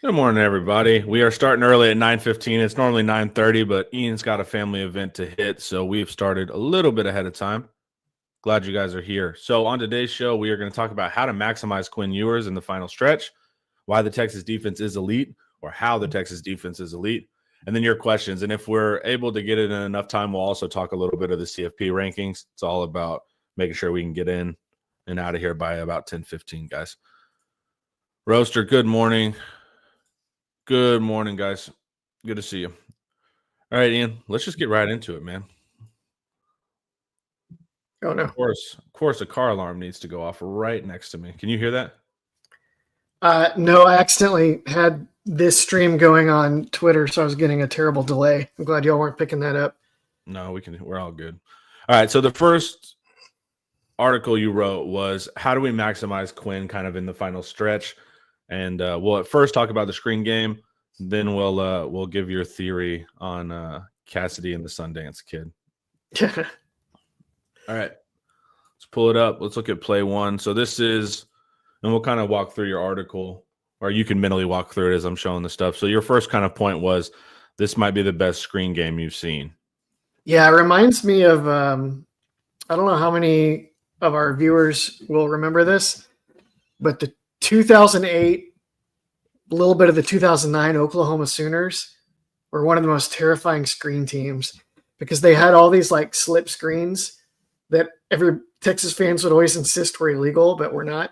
Good morning, everybody. We are starting early at 9:15. It's normally 9:30, but Ian's got a family event to hit, so we've started a little bit ahead of time. Glad you guys are here. So on today's show, we are going to talk about how to maximize Quinn Ewers in the final stretch, why the Texas defense is elite, or how the Texas defense is elite, and then your questions. And if we're able to get it in enough time, we'll also talk a little bit of the CFP rankings. It's all about making sure we can get in and out of here by about 10:15, guys. Roaster, good morning. Good morning, guys. Good to see you. All right, Ian, let's just get right into it, man. Oh, no. Of course, a car alarm needs to go off right next to me. Can you hear that? No, I accidentally had this stream going on Twitter, so I was getting a terrible delay. I'm glad y'all weren't picking that up. No, we're all good. All right, so the first article you wrote was how do we maximize Quinn kind of in the final stretch? And we'll at first talk about the screen game, then we'll give your theory on Cassidy and the Sundance Kid. All right, let's pull it up. Let's look at play one. So this is, and we'll kind of walk through your article, or you can mentally walk through it as I'm showing the stuff. So your first kind of point was this might be the best screen game you've seen. Yeah, it reminds me of I don't know how many of our viewers will remember this, but the 2008, a little bit of the 2009 Oklahoma Sooners were one of the most terrifying screen teams because they had all these like slip screens that every Texas fans would always insist were illegal, but were not,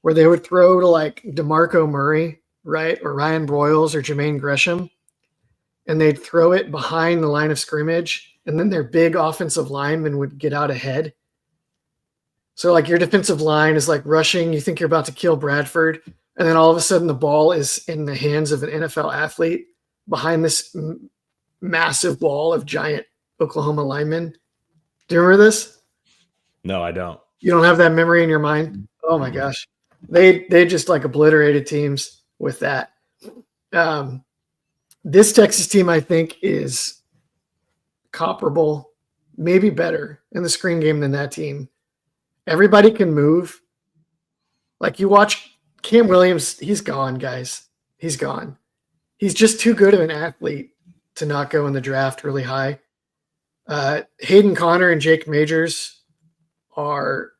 where they would throw to like DeMarco Murray, right, or Ryan Broyles or Jermaine Gresham, and they'd throw it behind the line of scrimmage, and then their big offensive linemen would get out ahead. So like your defensive line is like rushing, you think you're about to kill Bradford, and then all of a sudden the ball is in the hands of an NFL athlete behind this massive wall of giant Oklahoma linemen. Do you remember this? No, I don't. You don't have that memory in your mind? Oh my gosh. They just like obliterated teams with that. This Texas team, I think, is comparable, maybe better in the screen game than that team. Everybody can move. Like you watch Cam Williams, he's gone, guys. He's gone. He's just too good of an athlete to not go in the draft really high. Hayden Connor and Jake Majors are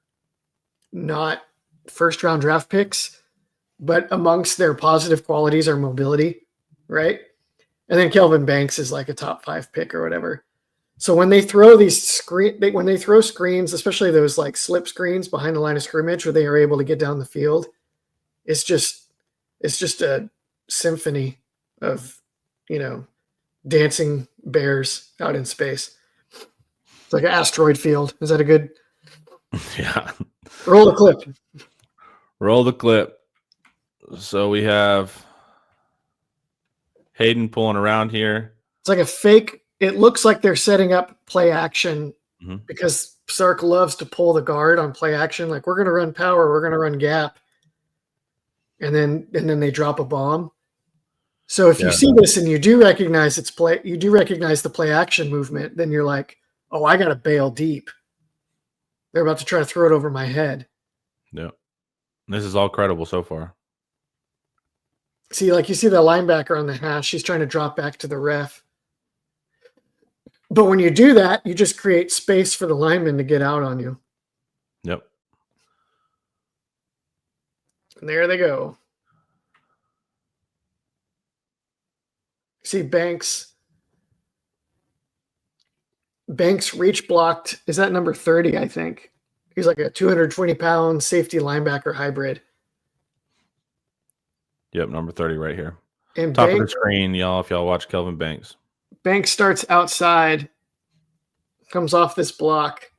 not first-round draft picks, but amongst their positive qualities are mobility, right? And then Kelvin Banks is like a top 5 pick or whatever. So when they throw when they throw screens, especially those like slip screens behind the line of scrimmage where they are able to get down the field, it's just a symphony of, dancing bears out in space. It's like an asteroid field. Is that a good? Yeah. Roll the clip. Roll the clip. So we have Hayden pulling around here. It's like a fake. It looks like they're setting up play action because Sark loves to pull the guard on play action. Like we're going to run power, we're going to run gap, and then they drop a bomb. So if you see this and you do recognize the play action movement, then you're like, oh, I got to bail deep. They're about to try to throw it over my head. Yeah, this is all credible so far. See, like you see the linebacker on the hash, she's trying to drop back to the ref. But when you do that, you just create space for the lineman to get out on you. Yep. And there they go. See Banks. Banks reach blocked. Is that number 30, I think? He's like a 220-pound safety linebacker hybrid. Yep, number 30 right here. And Top of the screen, y'all, if y'all watch Kelvin Banks. Banks starts outside, comes off this block,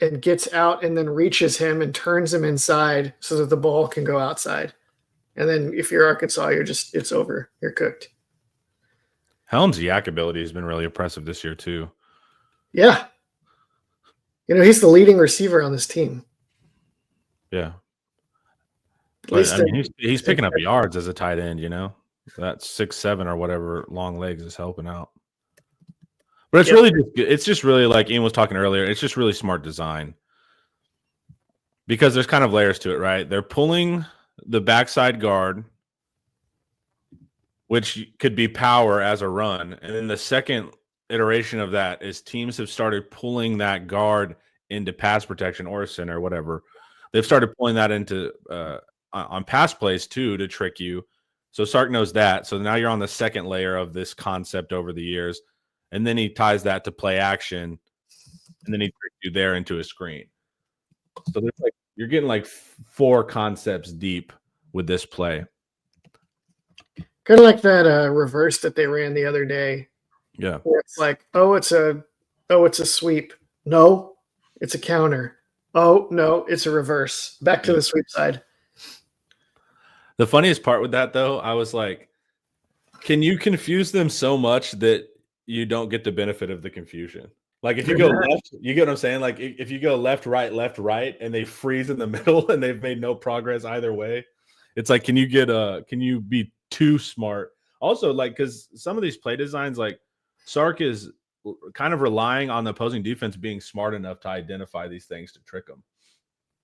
and gets out and then reaches him and turns him inside so that the ball can go outside. And then if you're Arkansas, it's over. You're cooked. Helm's yak ability has been really impressive this year too. Yeah. He's the leading receiver on this team. Yeah. But, I mean, he's picking up yards as a tight end, That 6'7" or whatever long legs is helping out. But it's really just like Ian was talking earlier, it's just really smart design. because there's kind of layers to it, right? They're pulling the backside guard, which could be power as a run. And then the second iteration of that is teams have started pulling that guard into pass protection or center, whatever. They've started pulling that into on pass plays too to trick you. So Sark knows that. So now you're on the second layer of this concept over the years. And then he ties that to play action. And then he tricks you there into a screen. So there's like you're getting like 4 concepts deep with this play. Kind of like that reverse that they ran the other day. Yeah. Where it's like, it's a sweep. No, it's a counter. Oh, no, it's a reverse. Back to the sweep side. The funniest part with that, though, I was like, can you confuse them so much that you don't get the benefit of the confusion? Like if you go left, you get what I'm saying? Like if you go left, right, and they freeze in the middle and they've made no progress either way, it's like, can you be too smart? Also, like, because some of these play designs, like Sark is kind of relying on the opposing defense being smart enough to identify these things to trick them.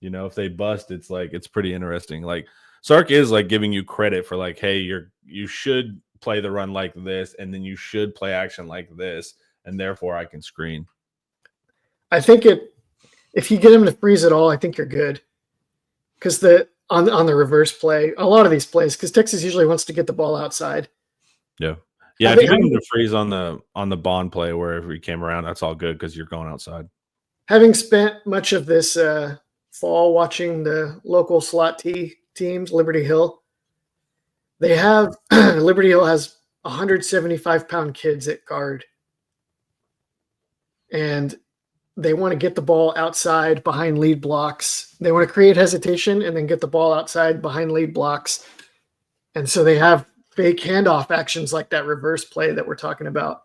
You know, if they bust, it's like, it's pretty interesting. Like Sark is like giving you credit for like, hey, you should play the run like this, and then you should play action like this, and therefore I can screen. I think if you get him to freeze it all, I think you're good. Because on the reverse play, a lot of these plays, because Texas usually wants to get the ball outside. Yeah. Yeah, if you get him to freeze on the bond play wherever he came around, that's all good because you're going outside. Having spent much of this fall watching the local slot teams, Liberty Hill, they have Liberty Hill has 175-pound kids at guard, and they want to get the ball outside behind lead blocks. They want to create hesitation and then get the ball outside behind lead blocks, and so they have fake handoff actions like that reverse play that we're talking about.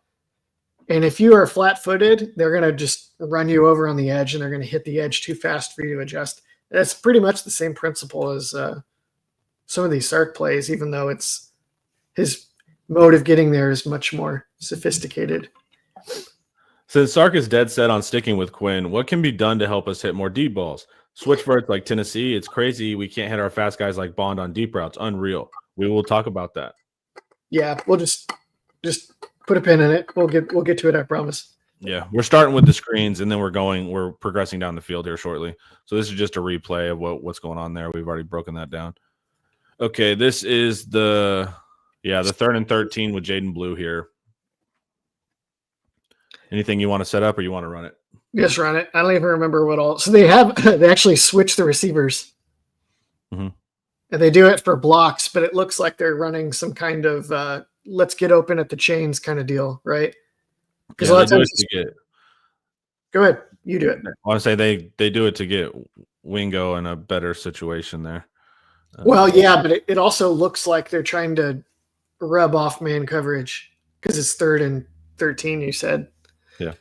And if you are flat-footed, they're going to just run you over on the edge, and they're going to hit the edge too fast for you to adjust. That's pretty much the same principle as some of these Sark plays, even though it's his mode of getting there is much more sophisticated. Since Sark is dead set on sticking with Quinn, what can be done to help us hit more deep balls? Switch verts like Tennessee. It's crazy. We can't hit our fast guys like Bond on deep routes. Unreal. We will talk about that. Yeah, we'll just put a pin in it. We'll get to it, I promise. Yeah, we're starting with the screens, and then we're progressing down the field here shortly. So this is just a replay of what's going on there. We've already broken that down. Okay, this is the 3rd and 13 with Jaden Blue here. Anything you want to set up, or you want to run it? Just run it. I don't even remember what all. So they actually switch the receivers. Mm-hmm. And they do it for blocks, but it looks like they're running some kind of let's get open at the chains kind of deal, right? Because a lot of times go ahead, you do it. I want to say they do it to get Wingo in a better situation there. Well, yeah, but it also looks like they're trying to rub off man coverage because it's 3rd and 13. You said, yeah.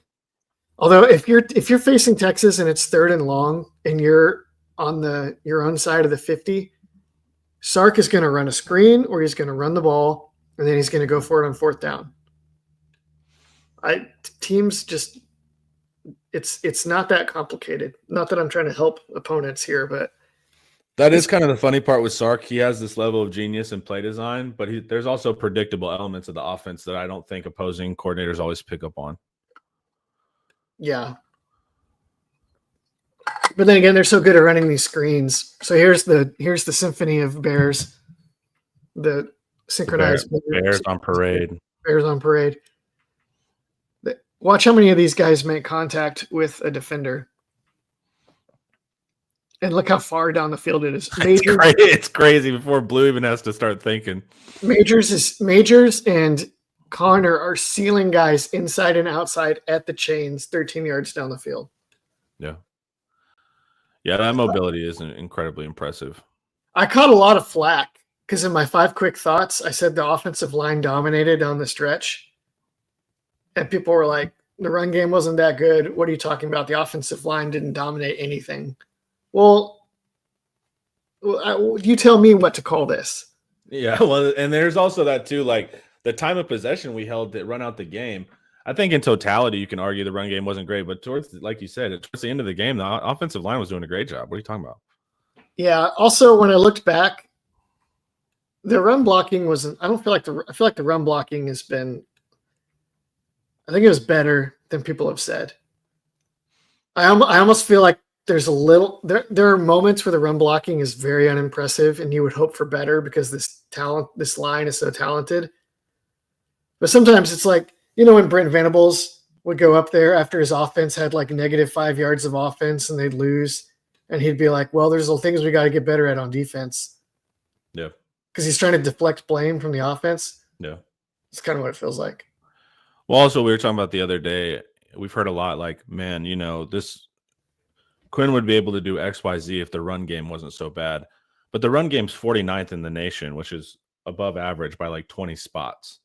Although if you're facing Texas and it's 3rd and long and you're on your own side of the 50. Sark is going to run a screen, or he's going to run the ball, and then he's going to go for it on 4th down. Teams just it's not that complicated. Not that I'm trying to help opponents here, but that is kind of the funny part with Sark. He has this level of genius in play design, but there's also predictable elements of the offense that I don't think opposing coordinators always pick up on. Yeah. But then again, they're so good at running these screens. So here's the symphony of Bears, the synchronized Bears on parade. Bears on parade. Watch how many of these guys make contact with a defender, and look how far down the field it is. It's crazy before Blue even has to start thinking. Majors and Connor are sealing guys inside and outside at the chains, 13 yards down the field. Yeah. Yeah, that mobility is incredibly impressive. I caught a lot of flack because in my 5 quick thoughts, I said the offensive line dominated on the stretch. And people were like, the run game wasn't that good. What are you talking about? The offensive line didn't dominate anything. Well, you tell me what to call this. Yeah, well, and there's also that too, like the time of possession we held to run out the game. I think in totality, you can argue the run game wasn't great, but like you said, towards the end of the game, the offensive line was doing a great job. What are you talking about? Yeah. Also, when I looked back, the run blocking wasn't. I feel like the run blocking has been. I think it was better than people have said. I almost feel like there's a little. There are moments where the run blocking is very unimpressive, and you would hope for better because this line is so talented. But sometimes it's like, when Brent Venables would go up there after his offense had like -5 yards of offense and they'd lose, and he'd be like, well, there's things we got to get better at on defense. Yeah. Because he's trying to deflect blame from the offense. Yeah. It's kind of what it feels like. Well, also, we were talking about the other day, we've heard a lot like, man, this Quinn would be able to do X, Y, Z if the run game wasn't so bad. But the run game's 49th in the nation, which is above average by like 20 spots.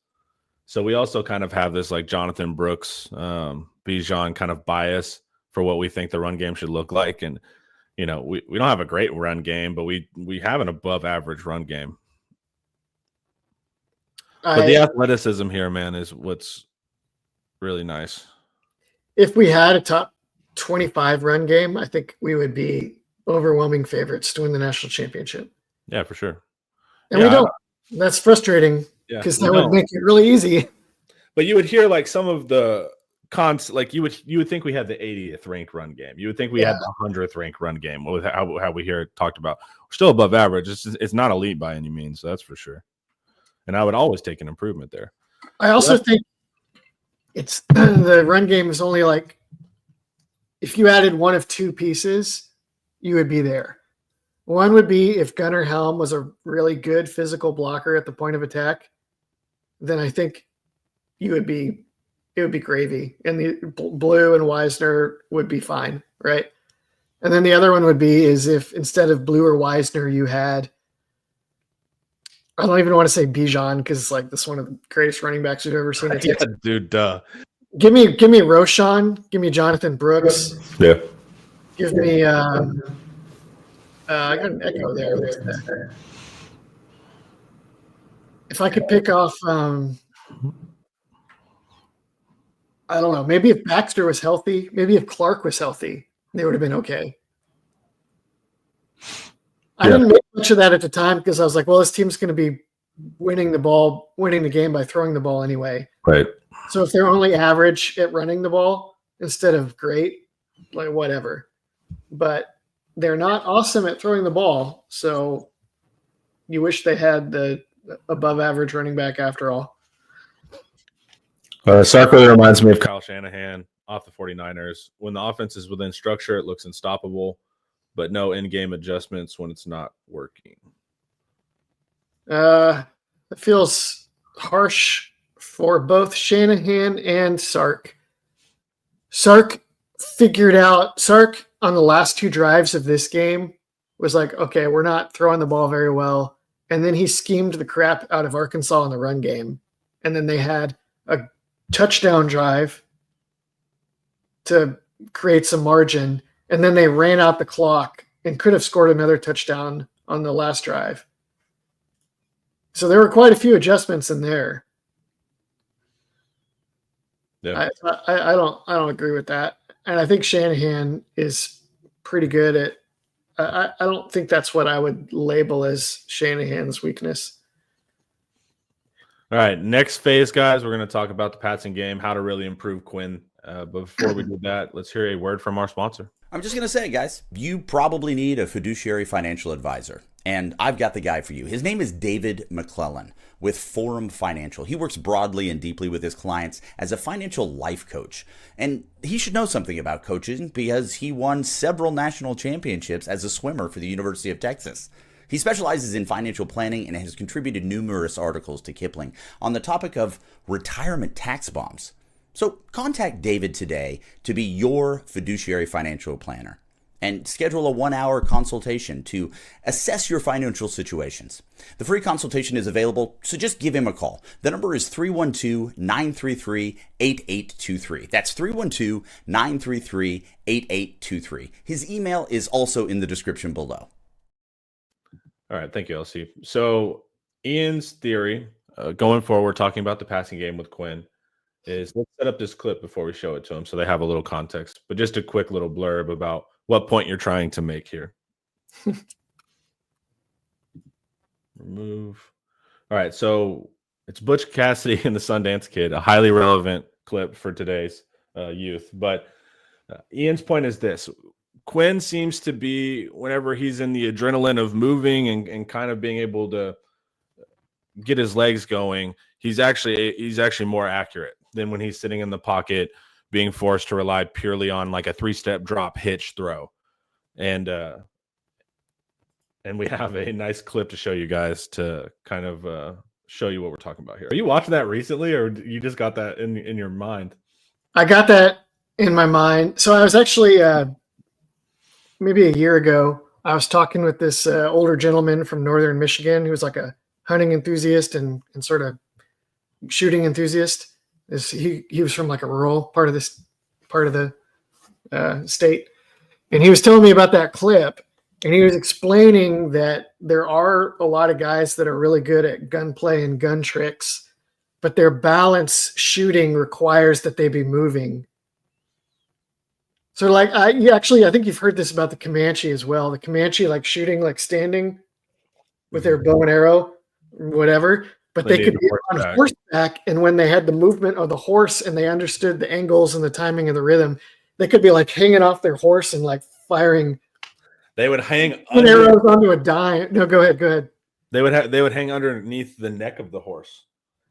So we also kind of have this like Jonathan Brooks, Bijan kind of bias for what we think the run game should look like. And, we don't have a great run game, but we have an above average run game. But the athleticism here, man, is what's really nice. If we had a top 25 run game, I think we would be overwhelming favorites to win the national championship. Yeah, for sure. And we don't. That's frustrating because that would make it really easy. But you would hear like some of the cons, like you would think we had the 80th ranked run game. You would think we had the 100th ranked run game with how we hear it talked about. We're still above average. It's not elite by any means, so that's for sure. And I would always take an improvement there. I also think it's the run game is only like, if you added one of two pieces, you would be there. One would be if Gunnar Helm was a really good physical blocker at the point of attack, then I think it would be gravy, and the Blue and Wisner would be fine, right? And then the other one would be is if instead of Blue or Wisner, you had, I don't even want to say Bijan because it's like this one of the greatest running backs we've ever seen. Yeah, dude, duh. Give me Roshan. Give me Jonathan Brooks. Yeah. Give me. I got an echo there. If I could pick off, I don't know. Maybe if Baxter was healthy, maybe if Clark was healthy, they would have been okay. I didn't make much of that at the time because I was like, well, this team's going to be winning the game by throwing the ball anyway. Right. So if they're only average at running the ball instead of great, like whatever. But they're not awesome at throwing the ball. So you wish they had the above average running back after all. Sark really reminds me of Kyle Shanahan off the 49ers. When the offense is within structure, it looks unstoppable, but no in-game adjustments when it's not working. It feels harsh for both Shanahan and Sark. Sark on the last two drives of this game was like, okay, we're not throwing the ball very well. And then he schemed the crap out of Arkansas in the run game. And then they had a touchdown drive to create some margin. And then they ran out the clock and could have scored another touchdown on the last drive. So there were quite a few adjustments in there. Yeah. I don't agree with that. And I think Shanahan is pretty good at I don't think that's what I would label as Shanahan's weakness. All right, next phase, guys, we're going to talk about the passing game, how to really improve Quinn. But before we do that, let's hear a word from our sponsor. I'm just going to say, guys, you probably need a fiduciary financial advisor. And I've got the guy for you. His name is David McClellan with Forum Financial. He works broadly and deeply with his clients as a financial life coach. And he should know something about coaching because he won several national championships as a swimmer for the University of Texas. He specializes in financial planning and has contributed numerous articles to Kiplinger on the topic of retirement tax bombs. So contact David today to be your fiduciary financial planner and schedule a 1-hour consultation to assess your financial situations. The free consultation is available, so just give him a call. The number is 312-933-8823. That's 312-933-8823. His email is also in the description below. All right, thank you, LC. So Ian's theory, going forward, talking about the passing game with Quinn, is let's set up this clip before we show it to them so they have a little context. But just a quick little blurb about what point you're trying to make here. Remove. All right, so it's Butch Cassidy and the Sundance Kid, a highly relevant clip for today's youth. But Ian's point is this. Quinn seems to be, whenever he's in the adrenaline of moving and kind of being able to get his legs going, he's actually more accurate than when he's sitting in the pocket being forced to rely purely on like a 3-step drop hitch throw. And we have a nice clip to show you guys to kind of show you what we're talking about here. Are you watching that recently, or you just got that in your mind? I got that in my mind. So I was actually maybe a year ago, I was talking with this older gentleman from northern Michigan who was like a hunting enthusiast and sort of shooting enthusiast. He was from like a rural part of the state, and he was telling me about that clip, and he was explaining that there are a lot of guys that are really good at gunplay and gun tricks, but their balance shooting requires that they be moving. So like I think you've heard this about the Comanche as well. The Comanche like shooting like standing with their bow and arrow, whatever. But they could be on horseback, and when they had the movement of the horse and they understood the angles and the timing and the rhythm, they could be like hanging off their horse and like firing. They would hang arrows onto a dime. No, go ahead. They would hang underneath the neck of the horse.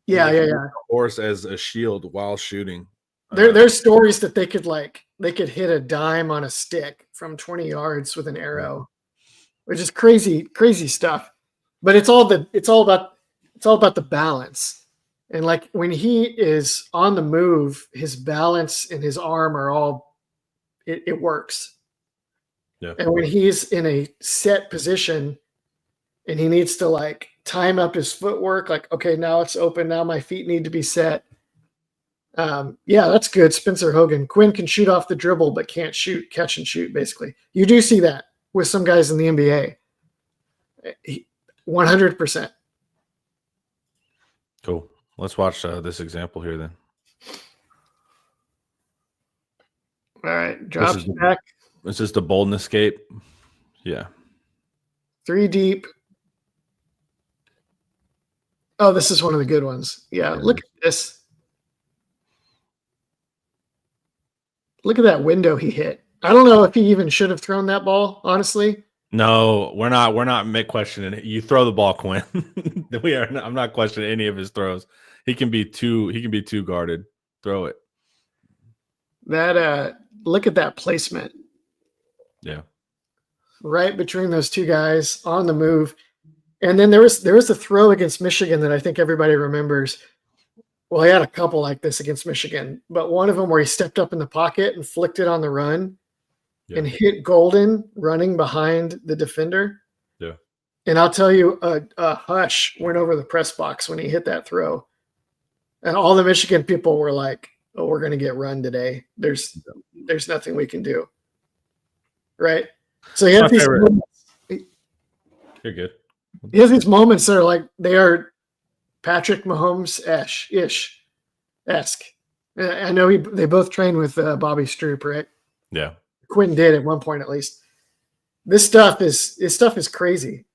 Yeah. The horse as a shield while shooting. There's stories that they could hit a dime on a stick from 20 yards with an arrow, which is crazy stuff. But it's all about the balance. And like when he is on the move, his balance and his arm are all it works. Yeah. And when he's in a set position and he needs to like time up his footwork, like, okay, now it's open. Now my feet need to be set. Yeah, that's good. Spencer Hogan. Quinn can shoot off the dribble, but can't catch and shoot, basically. You do see that with some guys in the NBA. 100%. Cool. Let's watch this example here then. All right. Drops back. Is this the bold escape? Yeah. 3 deep. Oh, this is one of the good ones. Yeah. Look at this. Look at that window he hit. I don't know if he even should have thrown that ball, honestly. No, we're not questioning it. You throw the ball, Quinn. I'm not questioning any of his throws. He can be too guarded. Throw it. That look at that placement. Yeah. Right between those two guys on the move. And then there was a throw against Michigan that I think everybody remembers. Well, he had a couple like this against Michigan, but one of them where he stepped up in the pocket and flicked it on the run and hit Golden running behind the defender. Yeah. And I'll tell you, a hush went over the press box when he hit that throw. And all the Michigan people were like, oh, we're going to get run today. There's nothing we can do. Right? So he has these moments. You're good. He has these moments that are like, they are Patrick Mahomes-esque. I know they both trained with Bobby Stroop, right? Yeah. Quinn did at one point, at least. This stuff is crazy.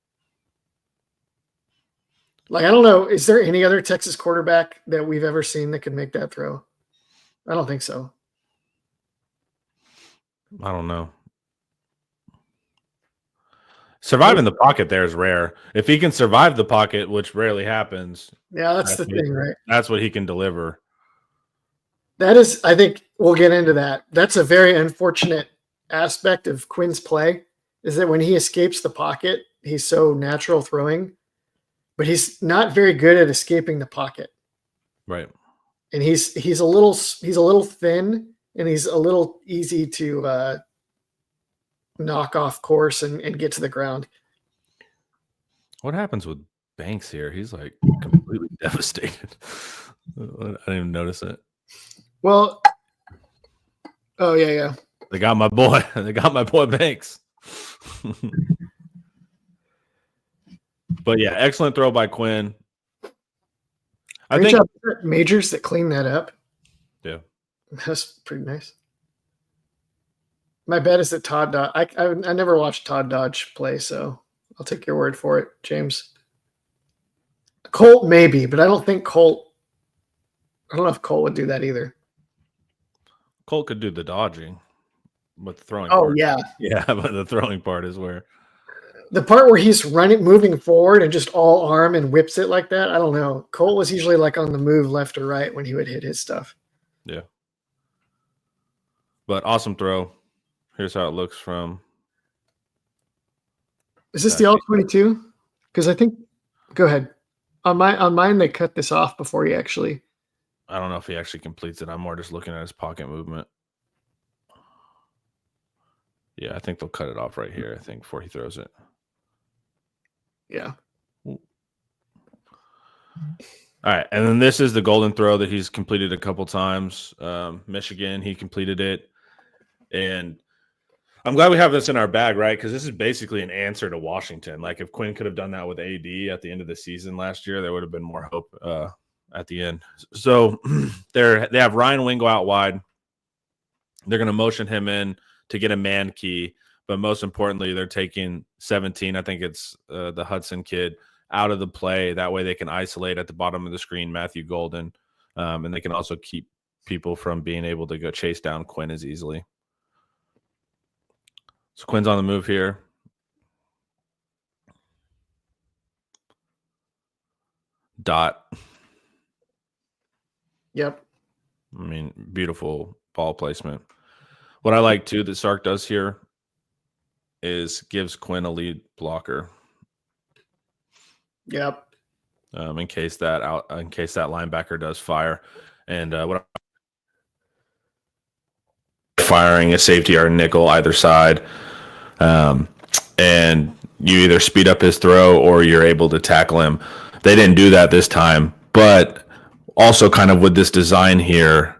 Like, I don't know. Is there any other Texas quarterback that we've ever seen that could make that throw? I don't think so. I don't know. Surviving the pocket there is rare. If he can survive the pocket, which rarely happens. Yeah, that's the thing, right? That's what he can deliver. That is, I think we'll get into that. That's a very unfortunate aspect of Quinn's play, is that when he escapes the pocket, he's so natural throwing, but he's not very good at escaping the pocket. Right. And he's a little thin, and he's a little easy to knock off course and get to the ground. What happens with Banks here? He's like completely devastated. I didn't even notice it. Well, oh yeah. They got my boy. They got my boy Banks. But yeah, excellent throw by Quinn. I think Majors that cleaned that up. Yeah, that's pretty nice. My bet is that Todd Dodge. I never watched Todd Dodge play, so I'll take your word for it, James. Colt maybe, but I don't know if Colt would do that either. Colt could do the dodging, but the throwing Oh, part. yeah. Yeah, but the throwing part is where. The part where he's moving forward and just all arm and whips it like that, I don't know. Colt was usually like on the move left or right when he would hit his stuff. Yeah. But awesome throw. Here's how it looks from. Is this the all-22? Because I think – go ahead. On mine, they cut this off before he actually – I don't know if he actually completes it. I'm more just looking at his pocket movement. Yeah, I think they'll cut it off right here, I think, before he throws it. Yeah. All right, and then this is the golden throw that he's completed a couple times. Michigan, he completed it. And I'm glad we have this in our bag, right? Because this is basically an answer to Washington. Like if Quinn could have done that with AD at the end of the season last year, there would have been more hope at the end. So they have Ryan Wing go out wide. They're going to motion him in to get a man key. But most importantly, they're taking 17. I think it's the Hudson kid out of the play. That way they can isolate at the bottom of the screen Matthew Golden. And they can also keep people from being able to go chase down Quinn as easily. So Quinn's on the move here. Dot. Yep. I mean, beautiful ball placement. What I like too that Sark does here is gives Quinn a lead blocker. Yep. In case that linebacker does fire, and what firing a safety or a nickel either side, and you either speed up his throw or you're able to tackle him. They didn't do that this time, but also kind of with this design here,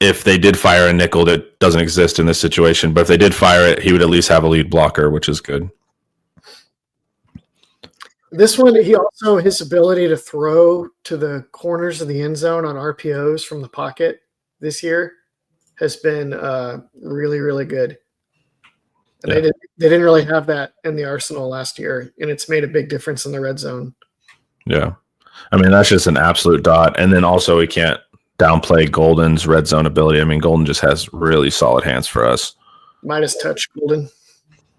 if they did fire a nickel that doesn't exist in this situation, but if they did fire it, he would at least have a lead blocker, which is good. This one, his ability to throw to the corners of the end zone on RPOs from the pocket this year has been really, really good. And they didn't really have that in the arsenal last year, and it's made a big difference in the red zone. Yeah. I mean, that's just an absolute dot. And then also we can't downplay Golden's red zone ability. I mean, Golden just has really solid hands for us. Midas touch, Golden.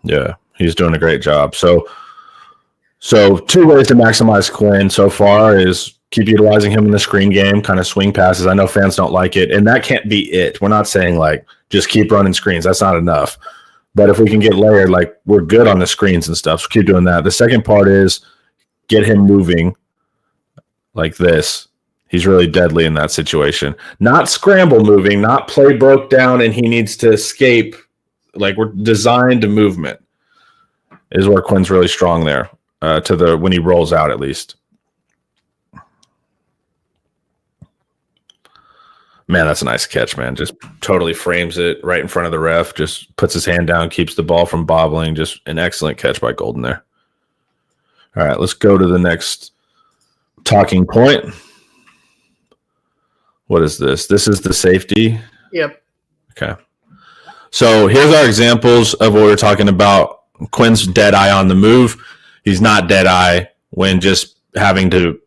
Yeah, he's doing a great job. So two ways to maximize Quinn so far is keep utilizing him in the screen game, kind of swing passes. I know fans don't like it, and that can't be it. We're not saying, like, just keep running screens. That's not enough. But if we can get layered, like, we're good on the screens and stuff, so keep doing that. The second part is get him moving like this. He's really deadly in that situation. Not scramble moving, not play broke down and he needs to escape. Like, we're designed to movement is where Quinn's really strong there, when he rolls out at least. Man, that's a nice catch, man. Just totally frames it right in front of the ref, just puts his hand down, keeps the ball from bobbling. Just an excellent catch by Golden there. All right, let's go to the next talking point. What is this? This is the safety. Yep. Okay. So here's our examples of what we're talking about. Quinn's dead eye on the move. He's not dead eye when just having to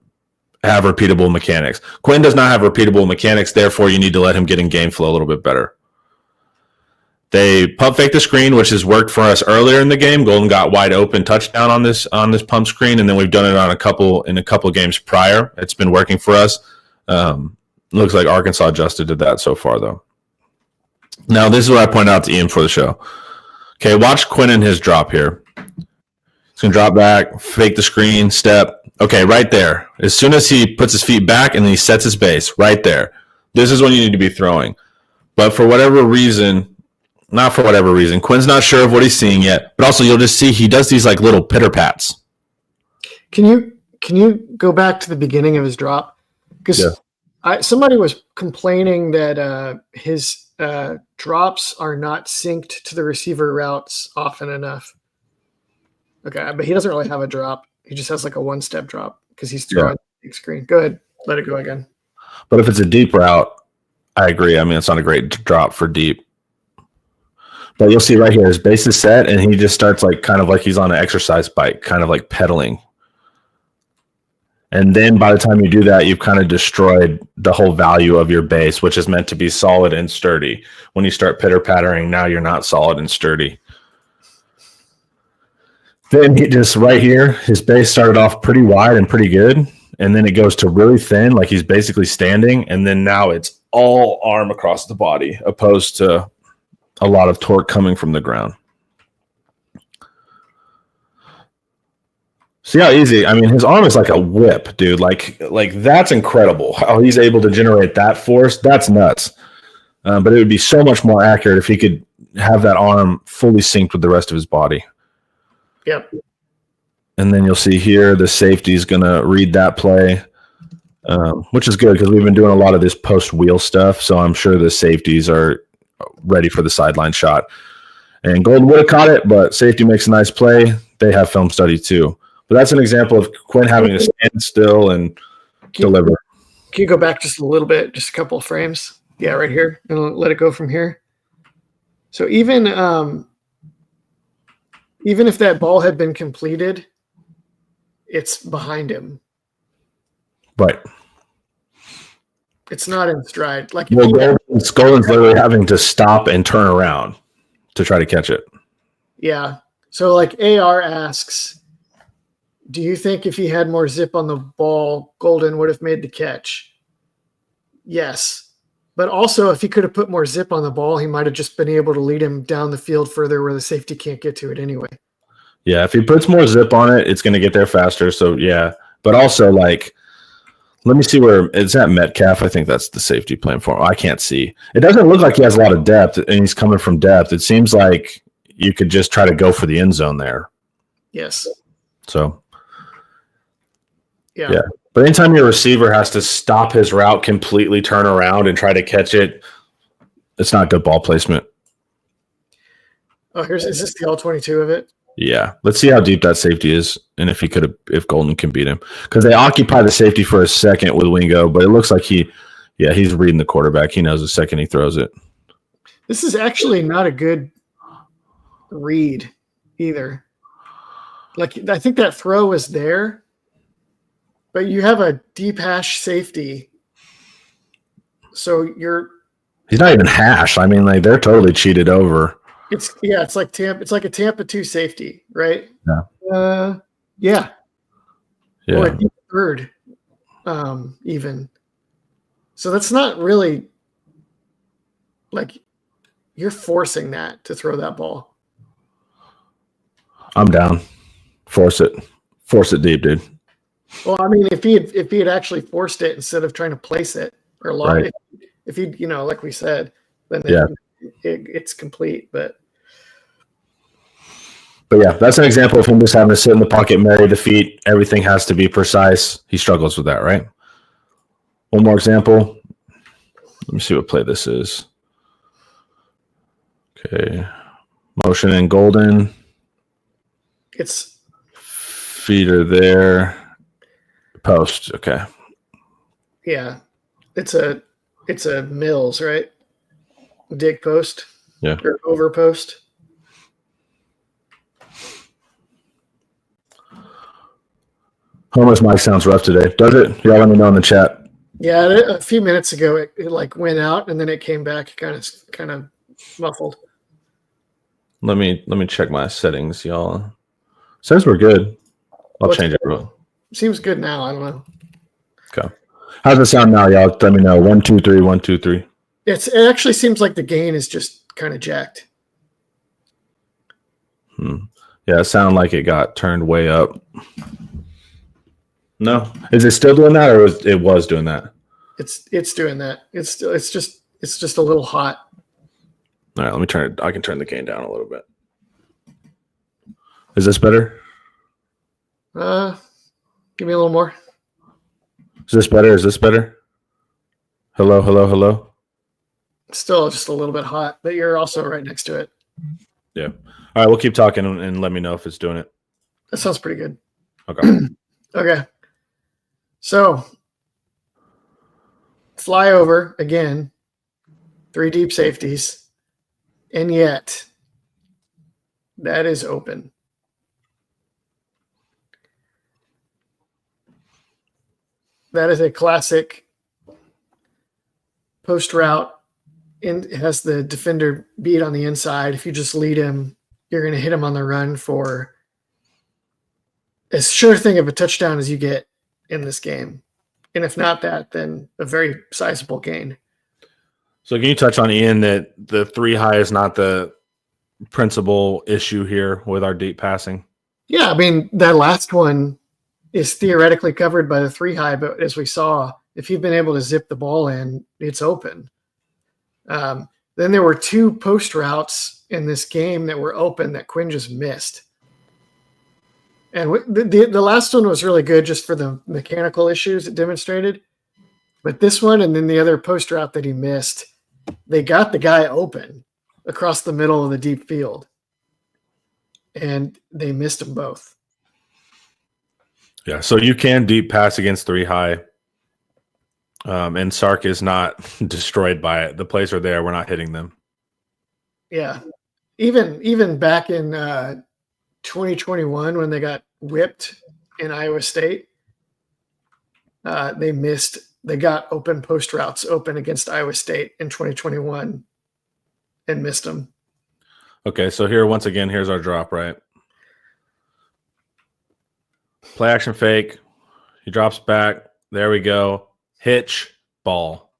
have repeatable mechanics. Quinn does not have repeatable mechanics, therefore you need to let him get in game flow a little bit better. They pump fake the screen, which has worked for us earlier in the game. Golden got wide open touchdown on this pump screen, and then we've done it on a couple games prior. It's been working for us. Looks like Arkansas adjusted to that so far, though. Now, this is what I pointed out to Ian for the show. Okay, watch Quinn in his drop here. He's going to drop back, fake the screen, step. Okay, right there. As soon as he puts his feet back and then he sets his base, right there. This is when you need to be throwing. But for whatever reason, not for whatever reason, Quinn's not sure of what he's seeing yet. But also, you'll just see he does these like little pitter-pats. Can you go back to the beginning of his drop? Because somebody was complaining that his drops are not synced to the receiver routes often enough. Okay, but he doesn't really have a drop. He just has like a one-step drop because he's throwing the big screen. Go ahead. Let it go again. But if it's a deep route, I agree. I mean, it's not a great drop for deep. But you'll see right here, his base is set, and he just starts like kind of like he's on an exercise bike, kind of like pedaling. And then by the time you do that, you've kind of destroyed the whole value of your base, which is meant to be solid and sturdy. When you start pitter-pattering, now you're not solid and sturdy. Then he just right here, his base started off pretty wide and pretty good. And then it goes to really thin, like he's basically standing. And then now it's all arm across the body, opposed to a lot of torque coming from the ground. See how easy? I mean, his arm is like a whip, dude. Like that's incredible how he's able to generate that force. That's nuts. But it would be so much more accurate if he could have that arm fully synced with the rest of his body. Yep. And then you'll see here the safety is going to read that play, which is good because we've been doing a lot of this post-wheel stuff. So I'm sure the safeties are ready for the sideline shot. And Golden would have caught it, but safety makes a nice play. They have film study too. But that's an example of Quinn having to stand still and deliver. Can you go back just a little bit, just a couple of frames? Yeah, right here. And let it go from here. So even if that ball had been completed, it's behind him. Right. It's not in stride. Like Golden's literally having to stop and turn around to try to catch it. Yeah. So like AR asks, do you think if he had more zip on the ball, Golden would have made the catch? Yes. But also, if he could have put more zip on the ball, he might have just been able to lead him down the field further where the safety can't get to it anyway. Yeah, if he puts more zip on it, it's going to get there faster. So, yeah. But also, like, let me see where it's at Metcalf. I think that's the safety plan for him. I can't see. It doesn't look like he has a lot of depth, and he's coming from depth. It seems like you could just try to go for the end zone there. Yes. So, yeah. But anytime your receiver has to stop his route completely, turn around, and try to catch it, it's not good ball placement. Oh, is this the all-22 of it? Yeah. Let's see how deep that safety is and if if Golden can beat him. Because they occupy the safety for a second with Wingo, but it looks like he's reading the quarterback. He knows the second he throws it. This is actually not a good read either. Like, I think that throw was there, but you have a deep hash safety. So he's not even hash. I mean, like, they're totally cheated over. It's like a Tampa 2 safety, right? Yeah. Yeah. Yeah. Or a deep third, even. So that's not really like you're forcing that to throw that ball. I'm down. Force it deep, dude. Well, I mean, if he had actually forced it instead of trying to place it or lock Right. it, if he, like we said, then it's complete. But yeah, that's an example of him just having to sit in the pocket, marry the feet. Everything has to be precise. He struggles with that, right? One more example. Let me see what play this is. Okay. Motion and Golden. it's Feet are there. Post. Okay. yeah, it's a Mills, right? Dig post. Yeah. Or over post. Homer's mic sounds rough today. Does it? Y'all let me know in the chat. Yeah, a few minutes ago it like went out and then it came back kind of muffled. Let me check my settings, y'all. Says we're good. I'll change it real. Seems good now. I don't know. Okay. How's it sound now, y'all? Let me know. 1, 2, 3, 1, 2, 3. It actually seems like the gain is just kind of jacked. Yeah, it sounded like it got turned way up. No, is it still doing that, or it was doing that? It's doing that. It's just a little hot. All right, let me turn it. I can turn the gain down a little bit. Is this better? Give me a little more. Is this better? Is this better? Hello, hello, hello. It's still just a little bit hot, but you're also right next to it. Yeah. All right, we'll keep talking and let me know if it's doing it. That sounds pretty good. Okay. Okay. So fly over again, 3 deep safeties, and yet that is open. That is a classic post route. It has the defender beat on the inside. If you just lead him, you're going to hit him on the run for as sure thing of a touchdown as you get in this game. And if not that, then a very sizable gain. So can you touch on, Ian, that the 3 high is not the principal issue here with our deep passing? Yeah, I mean, that last one is theoretically covered by the 3 high, but as we saw, if you've been able to zip the ball in, it's open. Then there were 2 post routes in this game that were open that Quinn just missed. And the last one was really good just for the mechanical issues it demonstrated. But this one and then the other post route that he missed, they got the guy open across the middle of the deep field. And they missed them both. Yeah, so you can deep pass against 3 high. And Sark is not destroyed by it. The plays are there. We're not hitting them. Yeah. Even back in 2021 when they got whipped in Iowa State, they got open post routes open against Iowa State in 2021 and missed them. Okay, so here, once again, here's our drop, right? Play action fake. He drops back. There we go. Hitch, ball.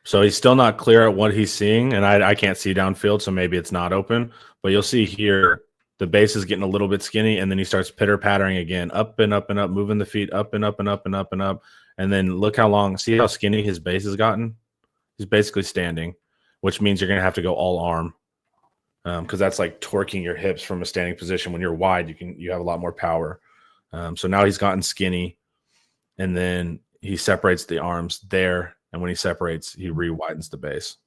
So he's still not clear at what he's seeing, and I can't see downfield, so maybe it's not open. But you'll see here the base is getting a little bit skinny, and then he starts pitter-pattering again, up and up and up, moving the feet up and up and up and up and up. And then look how long – see how skinny his base has gotten? He's basically standing, which means you're going to have to go all arm because that's like torquing your hips from a standing position. When you're wide, you have a lot more power. So now he's gotten skinny, and then he separates the arms there, and when he separates, he re-widens the base.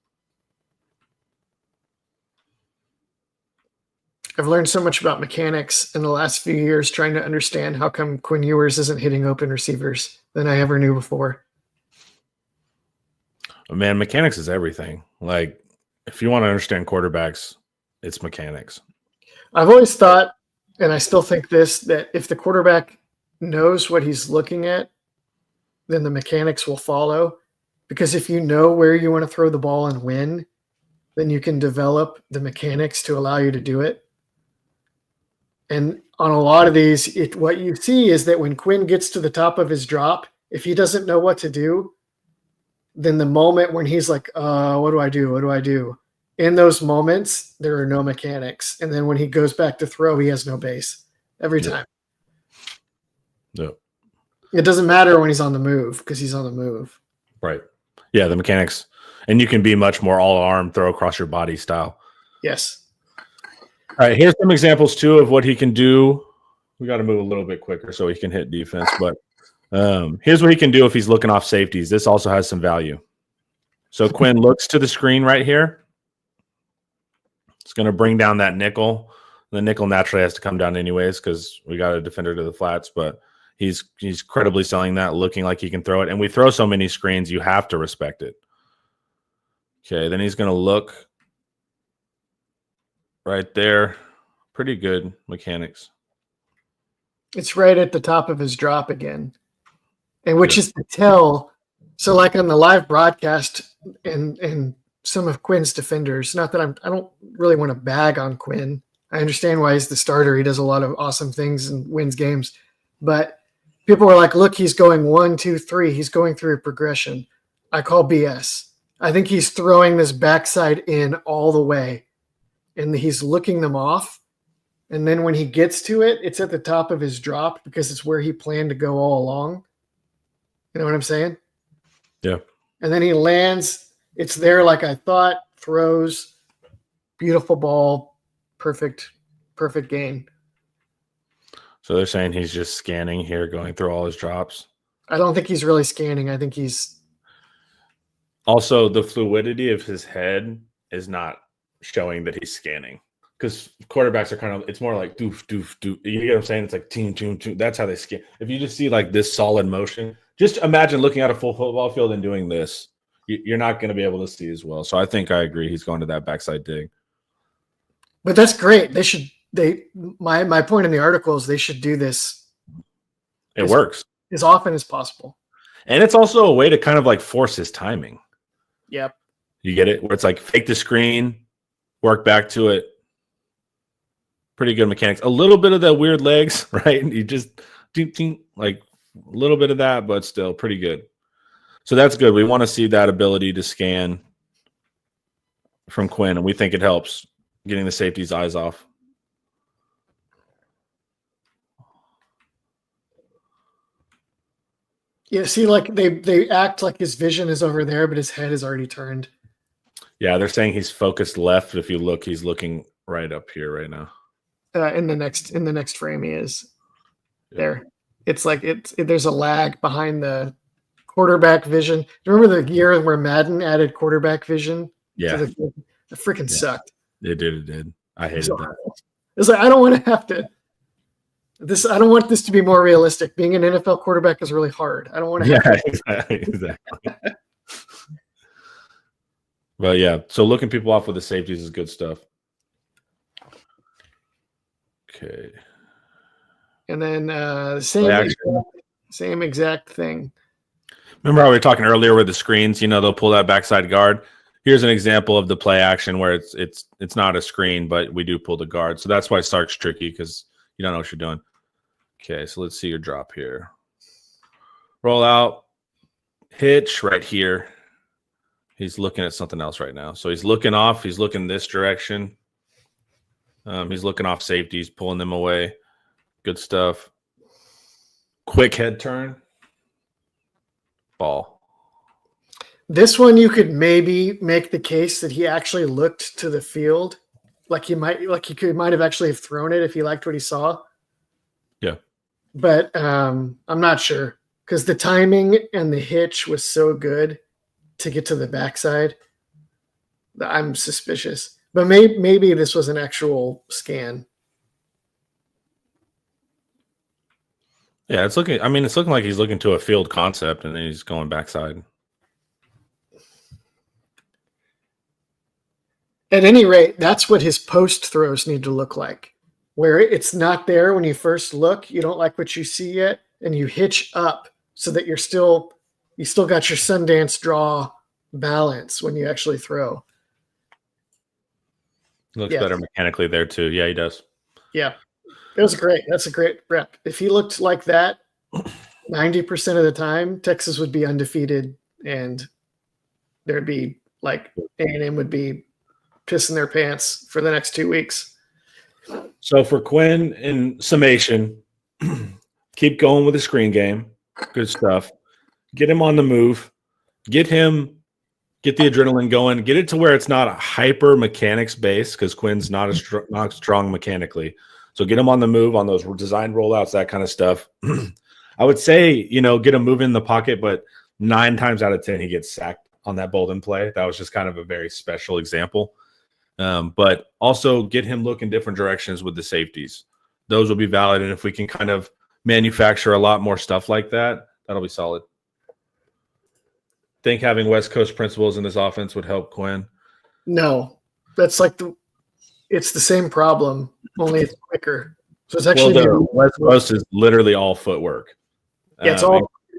I've learned so much about mechanics in the last few years trying to understand how come Quinn Ewers isn't hitting open receivers than I ever knew before. Man, mechanics is everything. Like, if you want to understand quarterbacks, it's mechanics. I've always thought, and I still think this, that if the quarterback knows what he's looking at, then the mechanics will follow. Because if you know where you want to throw the ball and when, then you can develop the mechanics to allow you to do it. And on a lot of these, what you see is that when Quinn gets to the top of his drop, if he doesn't know what to do, then the moment when he's like, what do I do? What do I do? In those moments, there are no mechanics. And then when he goes back to throw, he has no base every time. Yeah. It doesn't matter when he's on the move because he's on the move. Right. Yeah, the mechanics. And you can be much more all-arm, throw across your body style. Yes. All right, here's some examples, too, of what he can do. We got to move a little bit quicker so he can hit defense. But here's what he can do if he's looking off safeties. This also has some value. So Quinn looks to the screen right here. It's going to bring down that nickel. The nickel naturally has to come down anyways because we got a defender to the flats. But he's credibly selling that, looking like he can throw it. And we throw so many screens, you have to respect it. Okay, then he's going to look right there. Pretty good mechanics. It's right at the top of his drop again. And which is to tell. So like on the live broadcast and some of Quinn's defenders, not that I don't really want to bag on Quinn. I understand why he's the starter. He does a lot of awesome things and wins games. But people were like, look, he's going 1, 2, 3. He's going through a progression. I call BS. I think he's throwing this backside in all the way. And he's looking them off. And then when he gets to it, it's at the top of his drop because it's where he planned to go all along. You know what I'm saying? Yeah. And then he lands. It's there like I thought. Throws. Beautiful ball. Perfect gain. So they're saying he's just scanning here, going through all his drops. I don't think he's really scanning. I think he's... Also, the fluidity of his head is not showing that he's scanning. Because quarterbacks are kind of, it's more like doof, doof, doof. You get what I'm saying? It's like team, team, team. That's how they scan. If you just see like this solid motion, just imagine looking at a full football field and doing this. You're not going to be able to see as well. So I think I agree. He's going to that backside dig. But that's great. They should, my point in the article is they should do this. It works. as often as possible. And it's also a way to kind of like force his timing. Yep. You get it? Where it's like fake the screen, work back to it. Pretty good mechanics. A little bit of the weird legs, right? You just like a little bit of that, but still pretty good. So that's good. We want to see that ability to scan from Quinn, and we think it helps getting the safety's eyes off. Yeah, see, like they act like his vision is over there, but his head is already turned. Yeah, they're saying he's focused left. But if you look, he's looking right up here right now. In the next frame, he is there. It's like there's a lag behind the quarterback vision. Remember the year where Madden added quarterback vision? Yeah, it freaking sucked. It did. I hated that. It's like I don't want to have to. I don't want this to be more realistic. Being an NFL quarterback is really hard. I don't want to. Yeah, exactly. But yeah, so looking people off with the safeties is good stuff. Okay. And then same exact thing. Remember how we were talking earlier with the screens? They'll pull that backside guard. Here's an example of the play action where it's not a screen, but we do pull the guard. So that's why Stark's tricky, because you don't know what you're doing. Okay, so let's see your drop here. Roll out, hitch right here. He's looking at something else right now. So he's looking off. He's looking this direction. He's looking off safeties, pulling them away. Good stuff. Quick head turn. Ball. This one you could maybe make the case that he actually looked to the field. He might have actually have thrown it if he liked what he saw. Yeah. But I'm not sure, because the timing and the hitch was so good to get to the backside. I'm suspicious. But maybe this was an actual scan. Yeah, it's looking like he's looking to a field concept and then he's going backside. At any rate, that's what his post throws need to look like, where it's not there when you first look, you don't like what you see yet, and you hitch up so that you still got your Sundance draw balance when you actually throw. Looks better mechanically there too. Yeah, he does. Yeah, it was great. That's a great rep. If he looked like that 90% of the time, Texas would be undefeated, and there'd be like A&M would be pissing their pants for the next 2 weeks. So for Quinn, in summation, keep going with the screen game. Good stuff. Get him on the move. Get the adrenaline going. Get it to where it's not a hyper mechanics base, because Quinn's not strong mechanically. So get him on the move on those design rollouts, that kind of stuff. I would say, get him moving in the pocket, but 9 times out of 10 he gets sacked on that Bolden play. That was just kind of a very special example. But also get him looking different directions with the safeties. Those will be valid. And if we can kind of manufacture a lot more stuff like that, that'll be solid. Think having West Coast principles in this offense would help Quinn? No, that's like it's the same problem, only it's quicker. So it's actually West Coast is literally all footwork. Yeah, it's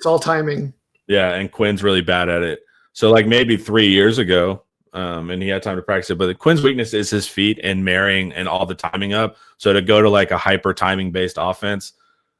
all timing. Yeah, and Quinn's really bad at it. So like maybe 3 years ago, and he had time to practice it. But Quinn's weakness is his feet and marrying and all the timing up. So to go to like a hyper timing based offense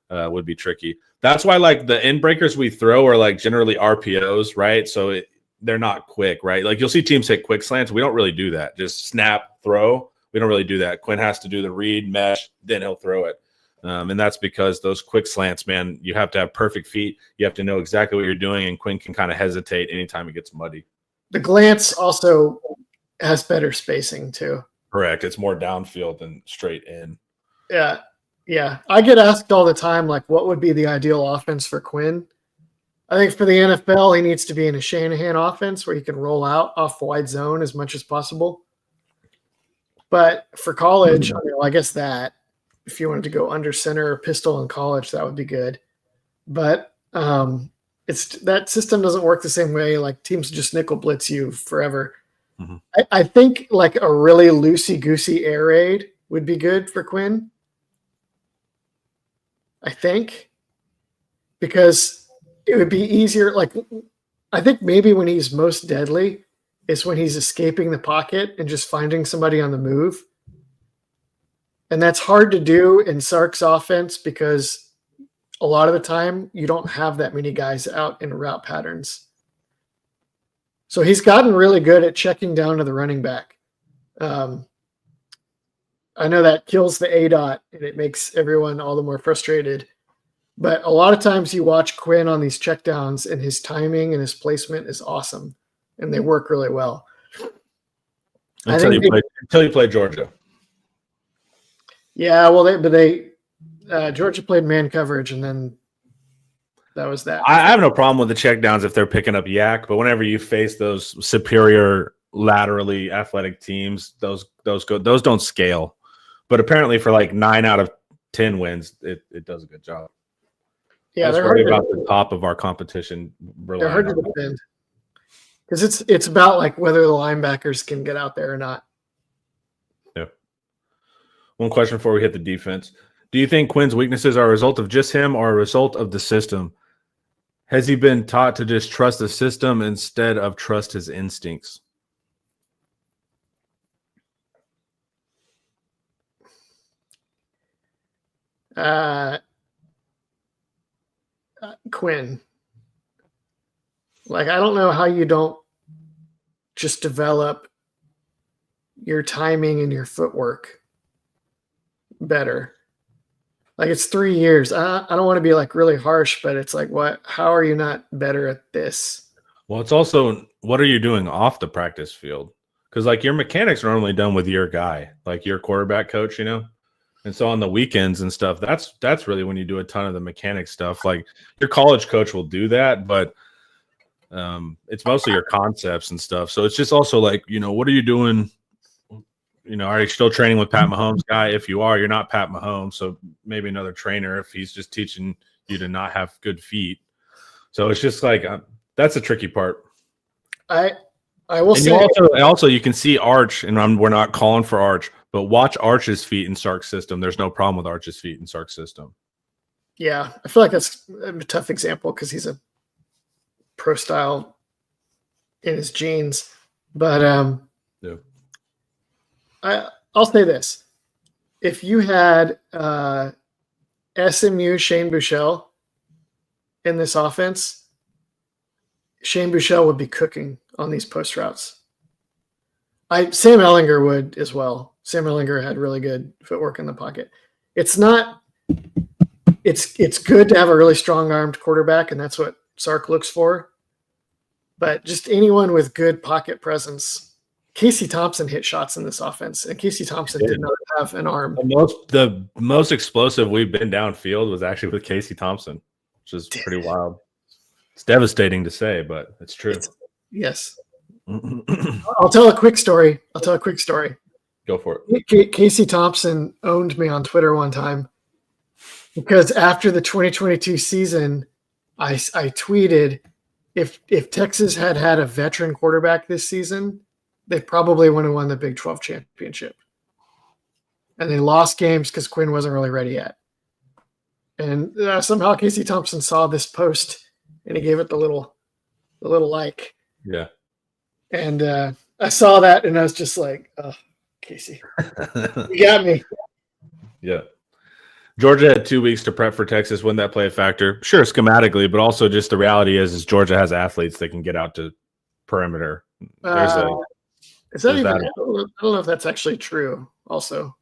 would be tricky. That's why like the end breakers we throw are like generally RPOs, right? So they're not quick, right? Like you'll see teams hit quick slants. We don't really do that. Just snap, throw. We don't really do that. Quinn has to do the read, mesh, then he'll throw it. And that's because those quick slants, man, you have to have perfect feet. You have to know exactly what you're doing, and Quinn can kind of hesitate anytime it gets muddy. The glance also has better spacing too. Correct. It's more downfield than straight in. Yeah. Yeah. I get asked all the time, like, what would be the ideal offense for Quinn? I think for the NFL, he needs to be in a Shanahan offense where he can roll out off wide zone as much as possible. But for college, I guess that if you wanted to go under center or pistol in college, that would be good. But it's that system doesn't work the same way. Like teams just nickel blitz you forever. Mm-hmm. I think like a really loosey-goosey air raid would be good for Quinn. I think because it would be easier. Like, I think maybe when he's most deadly is when he's escaping the pocket and just finding somebody on the move. And that's hard to do in Sark's offense because a lot of the time you don't have that many guys out in route patterns. So he's gotten really good at checking down to the running back. I know that kills the ADOT and it makes everyone all the more frustrated. But a lot of times you watch Quinn on these checkdowns and his timing and his placement is awesome. And they work really well. Until you play Georgia. Yeah, well, Georgia played man coverage, and then that was that. I have no problem with the checkdowns if they're picking up yak, but whenever you face those superior laterally athletic teams, those don't scale. But apparently, for like 9 out of 10 wins, it does a good job. Yeah, they're worried about the top of our competition. They're hard to defend because it's about like whether the linebackers can get out there or not. Yeah. One question before we hit the defense. Do you think Quinn's weaknesses are a result of just him or a result of the system? Has he been taught to just trust the system instead of trust his instincts? Quinn. Like, I don't know how you don't just develop your timing and your footwork better. Like, it's 3 years. I don't want to be like really harsh, but it's like, how are you not better at this? Well, it's also, what are you doing off the practice field? Because like your mechanics are normally done with your guy, like your quarterback coach, you know? And so on the weekends and stuff, that's really when you do a ton of the mechanic stuff. Like your college coach will do that, but it's mostly your concepts and stuff. So it's just also like, you know, what are you doing? You know, are you still training with Pat Mahomes' guy? If you are, you're not Pat Mahomes. So maybe another trainer if he's just teaching you to not have good feet. So it's just like that's a tricky part. I will and say also you can see Arch, and we're not calling for Arch, but watch Arch's feet in Sark's system. There's no problem with Arch's feet in Sark's system. Yeah, I feel like that's a tough example because he's a pro style in his genes. But yeah. I'll say this. If you had SMU Shane Buechele in this offense, Shane Buechele would be cooking on these post routes. Sam Ehlinger would as well. Sam Ehlinger had really good footwork in the pocket. It's good to have a really strong armed quarterback, and that's what Sark looks for. But just anyone with good pocket presence. Casey Thompson hit shots in this offense, and Casey Thompson did not have an arm. The most explosive we've been downfield was actually with Casey Thompson, which is pretty wild. It's devastating to say, but it's true. Yes. I'll tell a quick story. Go for it. Casey Thompson owned me on Twitter one time because after the 2022 season, I tweeted if Texas had a veteran quarterback this season, they probably would have won the Big 12 championship. And they lost games because Quinn wasn't really ready yet. And somehow Casey Thompson saw this post and he gave it the little like. Yeah. And I saw that and I was just like, oh, Casey, you got me. Yeah. Georgia had 2 weeks to prep for Texas. Wouldn't that play a factor? Sure, schematically, but also just the reality is Georgia has athletes that can get out to perimeter. I don't know if that's actually true also.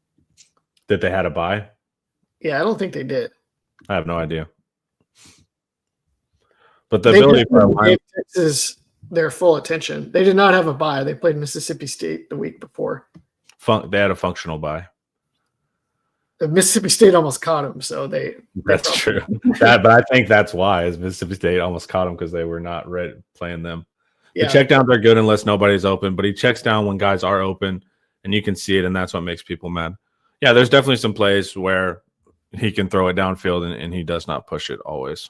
That they had a bye? Yeah, I don't think they did. I have no idea. But the ability for Texas their full attention. They did not have a bye. They played Mississippi State the week before. They had a functional bye. Mississippi State almost caught them, so That's true. But I think that's why is Mississippi State almost caught them because they were not ready playing them. Yeah. The checkdowns are good unless nobody's open, but he checks down when guys are open, and you can see it, and that's what makes people mad. Yeah, there's definitely some plays where he can throw it downfield, and he does not push it always.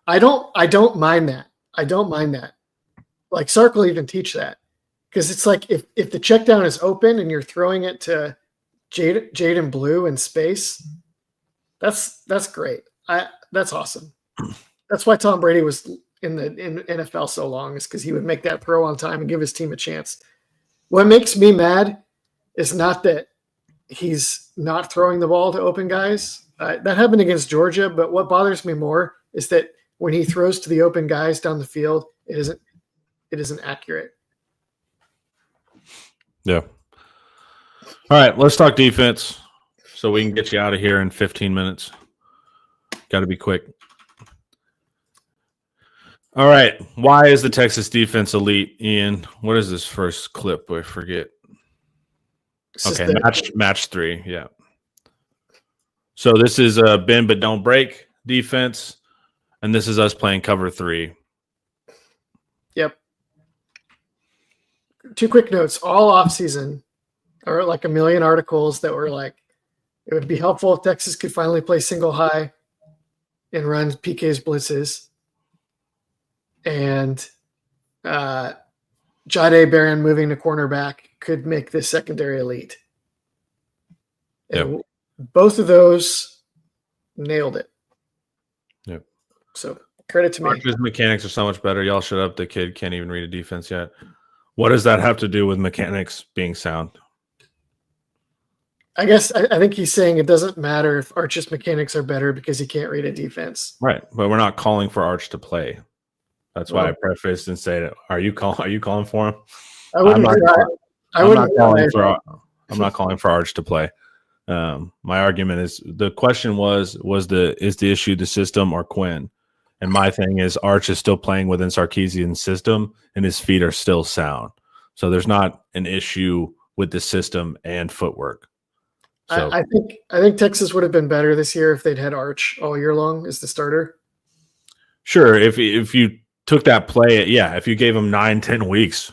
I don't mind that. I don't mind that. Like Sark will even teach that because it's like if the check down is open and you're throwing it to Jaden Blue in space, that's great. That's awesome. That's why Tom Brady was in NFL so long, is because he would make that throw on time and give his team a chance. What makes me mad is not that he's not throwing the ball to open guys. That happened against Georgia, but what bothers me more is that when he throws to the open guys down the field, it isn't accurate. Yeah. All right, let's talk defense so we can get you out of here in 15 minutes. Got to be quick. All right, why is the Texas defense elite, Ian? What is this first clip? I forget. Okay, match 3, yeah. So this is a bend but don't break defense, and this is us playing cover 3. Yep. 2 quick notes. All offseason, there were like a million articles that were like, it would be helpful if Texas could finally play single high and run PK's blitzes. And Jahdae Barron moving to cornerback could make this secondary elite. And both of those nailed it. Yep. So credit to me. Archer's mechanics are so much better. Y'all shut up. The kid can't even read a defense yet. What does that have to do with mechanics being sound? I guess I think he's saying it doesn't matter if Arch's mechanics are better because he can't read a defense. Right, but we're not calling for Arch to play. That's why I prefaced and said, "Are you calling for him?" I'm not calling for Arch to play. My argument is the question is the issue the system or Quinn? And my thing is Arch is still playing within Sarkisian's system and his feet are still sound. So there's not an issue with the system and footwork. So I think Texas would have been better this year if they'd had Arch all year long as the starter. Sure, if you took that play, if you gave him 9-10 weeks.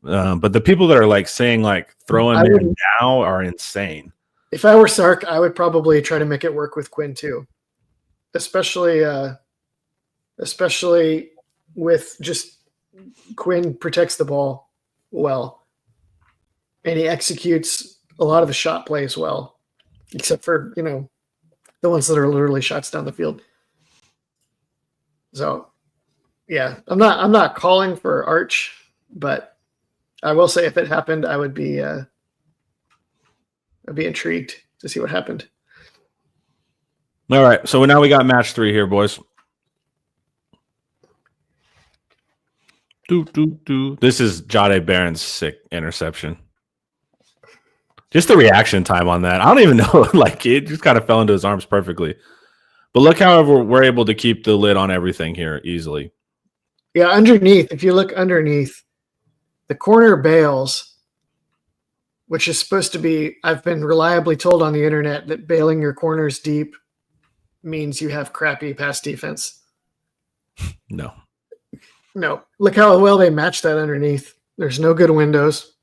But the people that are like saying like throw him in now are insane. If I were Sark, I would probably try to make it work with Quinn too, especially with just Quinn protects the ball well, and he executes a lot of the shot plays well, except for the ones that are literally shots down the field. So, yeah, I'm not calling for Arch, but I will say if it happened, I'd be intrigued to see what happened. All right, so now we got match 3 here, boys. This is Jahdae Barron's sick interception. Just the reaction time on that. I don't even know. Like, it just kind of fell into his arms perfectly. But look how we're able to keep the lid on everything here easily. Yeah, underneath, if you look underneath, the corner bails, which is supposed to be, I've been reliably told on the internet that bailing your corners deep means you have crappy pass defense. No. Look how well they match that underneath. There's no good windows.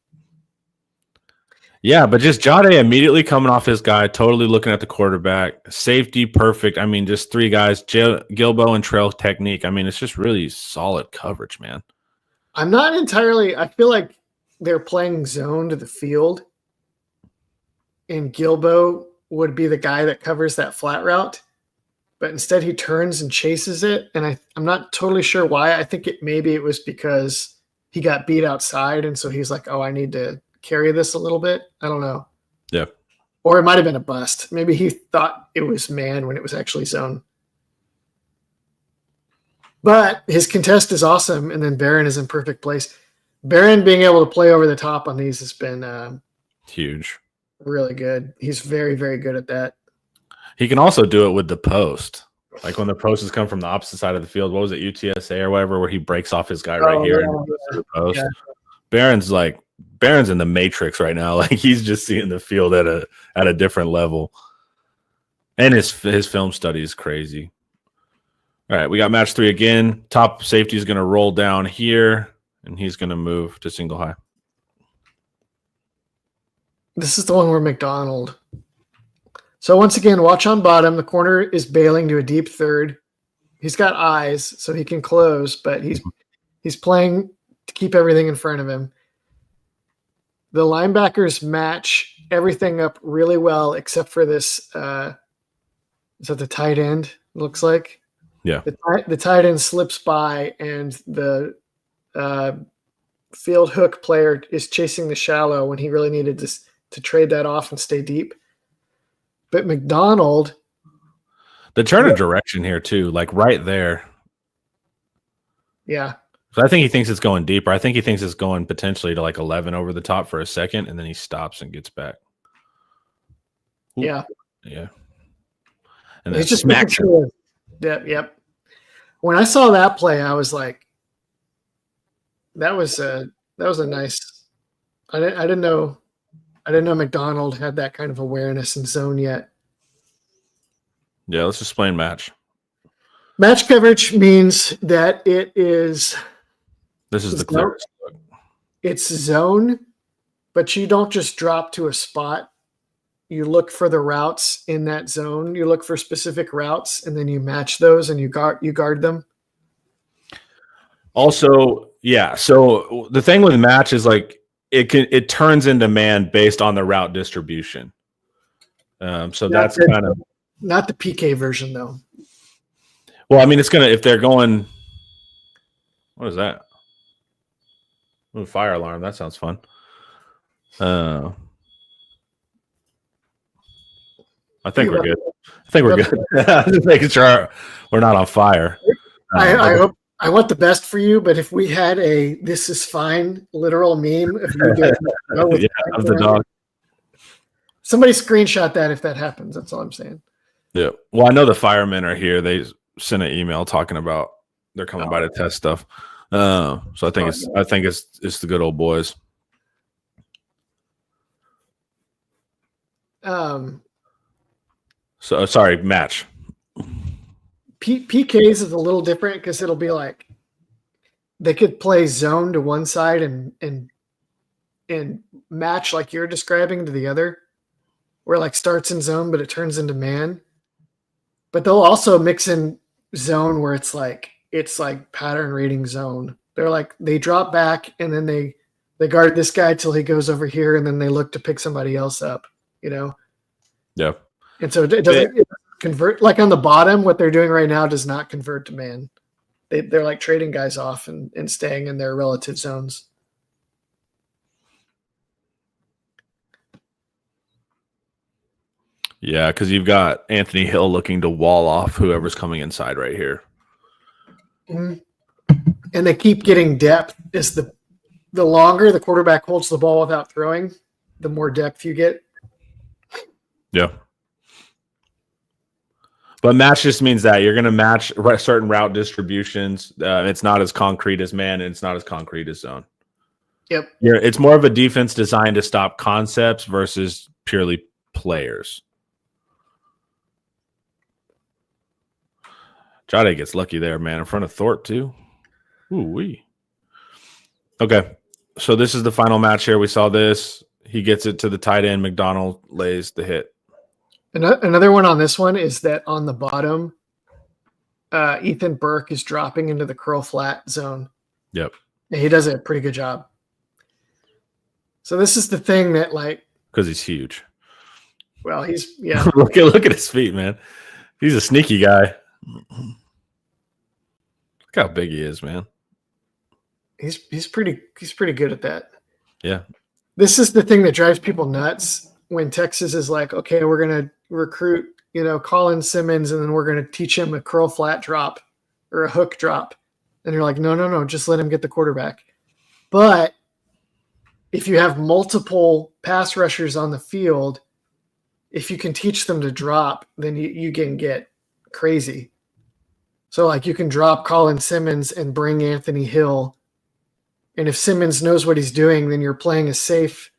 Yeah, but just Jahdae immediately coming off his guy, totally looking at the quarterback. Safety, perfect. I mean, just 3 guys, Gilbo and Trail technique. I mean, it's just really solid coverage, man. I'm not entirely – I feel like they're playing zone to the field, and Gilbo would be the guy that covers that flat route. But instead he turns and chases it, and I'm not totally sure why. I think maybe it was because he got beat outside, and so he's like, oh, I need to – carry this a little bit. I don't know. Yeah. Or it might have been a bust. Maybe he thought it was man when it was actually zone. But his contest is awesome, and then Barron is in perfect place. Barron being able to play over the top on these has been huge. Really good. He's very, very good at that. He can also do it with the post. Like when the post has come from the opposite side of the field. What was it, UTSA or whatever, where he breaks off his guy here and goes to the post. Yeah. Barron's in the matrix right now. Like he's just seeing the field at a different level. And his film study is crazy. All right, we got match 3 again. Top safety is going to roll down here, and he's going to move to single high. This is the one where McDonald. So once again, watch on bottom. The corner is bailing to a deep third. He's got eyes, so he can close, but he's playing to keep everything in front of him. The linebackers match everything up really well, except for this. Is that the tight end? It looks like. Yeah. The tight end slips by, and the field hook player is chasing the shallow when he really needed to trade that off and stay deep. But McDonald, The turn of direction here too, like right there. yeah. So I think he thinks it's going deeper. I think he thinks it's going potentially to like 11 over the top for a second, and then he stops and gets back. Ooh. Yeah. Yeah. And He's just making sure. Yep. When I saw that play, I was like, that was a nice. I didn't know McDonald had that kind of awareness in zone yet. Yeah, let's explain match. Match coverage means that it is. This is the clearest look. It's zone, but you don't just drop to a spot. You look for the routes in that zone. You look for specific routes, and then you match those, and you guard them. Also, yeah. So the thing with match is like it turns into man based on the route distribution. So that's kind of not the PK version though. Well, I mean, it's gonna if they're going. What is that? Ooh, fire alarm. That sounds fun. I think we're good. I think we're good. Just making sure we're not on fire. I hope. I want the best for you, but if we had a "this is fine" literal meme, if you did, of the dog. Somebody screenshot that if that happens. That's all I'm saying. Yeah. Well, I know the firemen are here. They sent an email talking about they're coming by to test stuff. So I think it's the good old boys. So sorry, match. PKs is a little different because it'll be like they could play zone to one side and match like you're describing to the other, where like starts in zone but it turns into man. But they'll also mix in zone where it's like pattern reading zone. They're like they drop back and then they guard this guy till he goes over here and then they look to pick somebody else up, you know? Yeah. And so it doesn't convert like on the bottom. What they're doing right now does not convert to man. They're like trading guys off and staying in their relative zones. Yeah, because you've got Anthony Hill looking to wall off whoever's coming inside right here. Mm-hmm. And they keep getting depth. Is the longer the quarterback holds the ball without throwing, the more depth you get. Yeah. But match just means that you're going to match certain route distributions. It's not as concrete as man, and it's not as concrete as zone. Yep. It's more of a defense designed to stop concepts versus purely players. Jade gets lucky there, man, in front of Thorpe too. Ooh-wee. Okay, so this is the final match here. We saw this. He gets it to the tight end. McDonald lays the hit. Another one on this one is that on the bottom, Ethan Burke is dropping into the curl flat zone. Yep. And he does a pretty good job. So this is the thing that like because he's huge. Well, he's yeah. look at his feet, man. He's a sneaky guy. Look how big he is, man. He's pretty good at that. Yeah. This is the thing that drives people nuts when Texas is like, okay, we're gonna recruit, Colin Simmons, and then we're gonna teach him a curl flat drop or a hook drop. And you're like, no, just let him get the quarterback. But if you have multiple pass rushers on the field, if you can teach them to drop, then you can get crazy. So like you can drop Colin Simmons and bring Anthony Hill. And if Simmons knows what he's doing, then you're playing a safe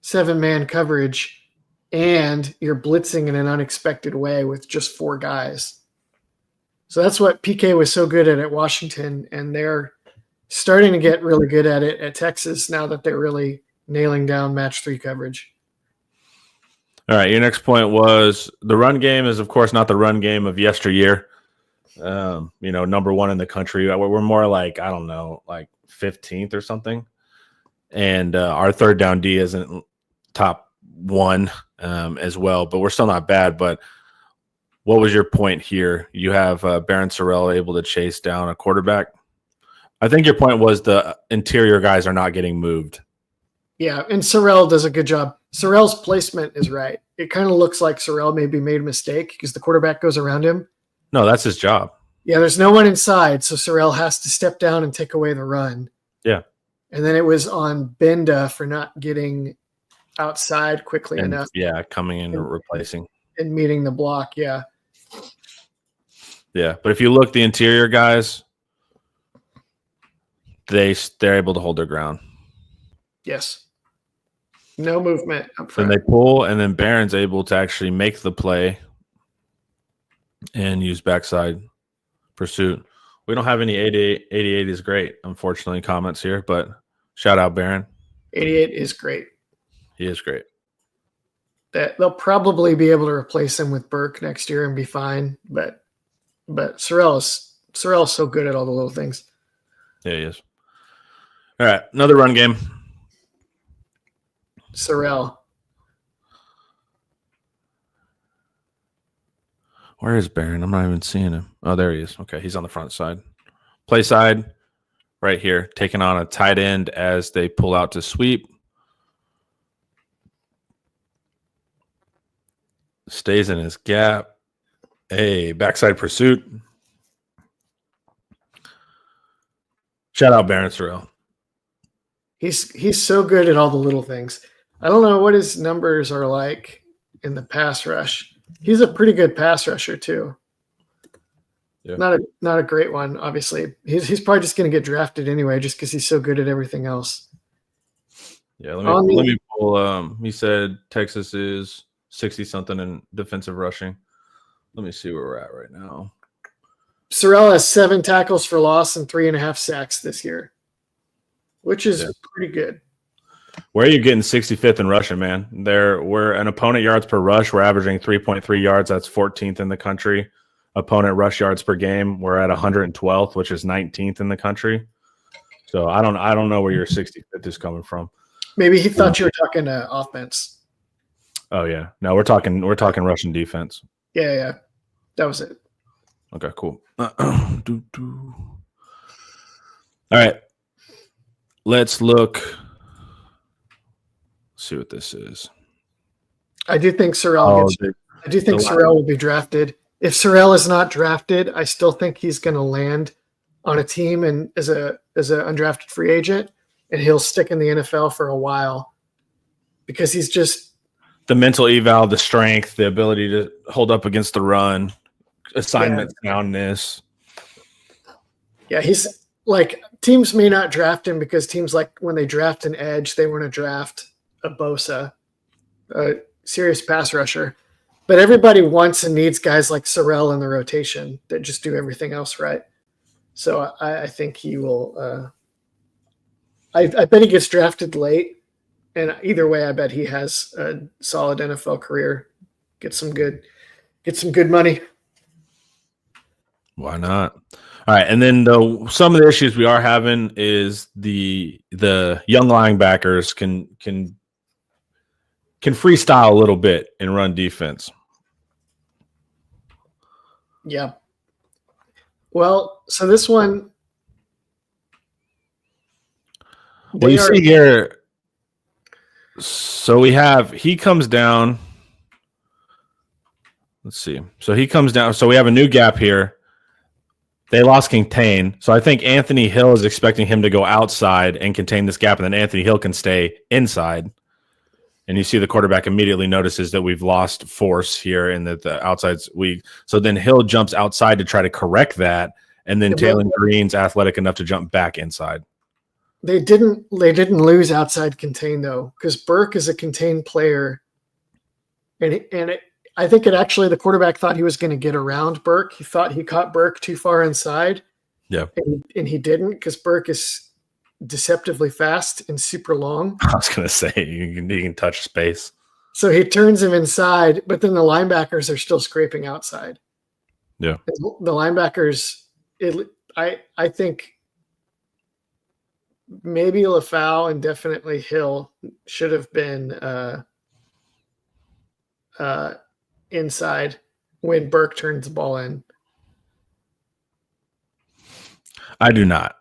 7-man coverage and you're blitzing in an unexpected way with just 4 guys. So that's what PK was so good at Washington, and they're starting to get really good at it at Texas now that they're really nailing down match 3 coverage. All right, your next point was the run game is, of course, not the run game of yesteryear. Number 1 in the country. We're more like, I don't know, like 15th or something. And our third down D isn't top 1 as well, but we're still not bad. But what was your point here? You have Baron Sorrell able to chase down a quarterback. I think your point was the interior guys are not getting moved. Yeah, and Sorrell does a good job. Sorrell's placement is right. It kind of looks like Sorrell maybe made a mistake because the quarterback goes around him. No, that's his job. Yeah, there's no one inside, so Sorrell has to step down and take away the run. Yeah. And then it was on Benda for not getting outside quickly enough. Yeah, coming in and replacing. And meeting the block, yeah. Yeah, but if you look, the interior guys, they're able to hold their ground. Yes. No movement up front. Then they pull, and then Barron's able to actually make the play and use backside pursuit. We don't have any 88 is great, unfortunately, comments here, but shout out Barron. 88 is great. He is great. That they'll probably be able to replace him with Burke next year and be fine, but Sorrell's so good at all the little things. Yeah, he is. All right, another run game. Sorrell. Where is Barron? I'm not even seeing him. Oh, there he is. Okay, he's on the front side. Play side, right here, taking on a tight end as they pull out to sweep. Stays in his gap. Hey, backside pursuit. Shout out Baron Sorrell. He's so good at all the little things. I don't know what his numbers are like in the pass rush. He's a pretty good pass rusher too. Yeah. Not a great one, obviously. He's probably just going to get drafted anyway, just because he's so good at everything else. Yeah, let me pull. He said Texas is 60-something in defensive rushing. Let me see where we're at right now. Sorrell has 7 tackles for loss and 3.5 sacks this year, which is pretty good. Where are you getting 65th in rushing, man? We're an opponent yards per rush. We're averaging 3.3 yards. That's 14th in the country. Opponent rush yards per game, we're at 112th, which is 19th in the country. So I don't know where your 65th is coming from. Maybe he thought you were talking offense. Oh yeah, no, we're talking Russian defense. Yeah, that was it. Okay, cool. All right, let's look. See what this is. I do think Sorrell will be drafted. If Sorrell is not drafted, I still think he's going to land on a team and as an undrafted free agent, and he'll stick in the NFL for a while because he's just the mental eval, the strength, the ability to hold up against the run, assignment soundness. Yeah, he's like teams may not draft him because teams like when they draft an edge, they want to draft a Bosa, a serious pass rusher. But everybody wants and needs guys like Sorrell in the rotation that just do everything else right. So I think he will. I bet he gets drafted late, and either way, I bet he has a solid NFL career. Get some good money. Why not? All right, and then some of the issues we are having is the young linebackers can freestyle a little bit and run defense. Yeah. Well, so this one. Well, you see here. So he comes down. Let's see. So he comes down. So we have a new gap here. They lost contain. So I think Anthony Hill is expecting him to go outside and contain this gap, and then Anthony Hill can stay inside. And you see the quarterback immediately notices that we've lost force here and that the outside's weak. So then Hill jumps outside to try to correct that, and then Taylor Green's athletic enough to jump back inside. They didn't lose outside contain though, because Burke is a contained player, I think the quarterback thought he was going to get around Burke. He thought he caught Burke too far inside. Yeah, and he didn't because Burke is deceptively fast and super long. I was going to say you can touch space. So he turns him inside, but then the linebackers are still scraping outside. Yeah, the linebackers. I think maybe LaFau and definitely Hill should have been inside. when Burke turns the ball in. I do not,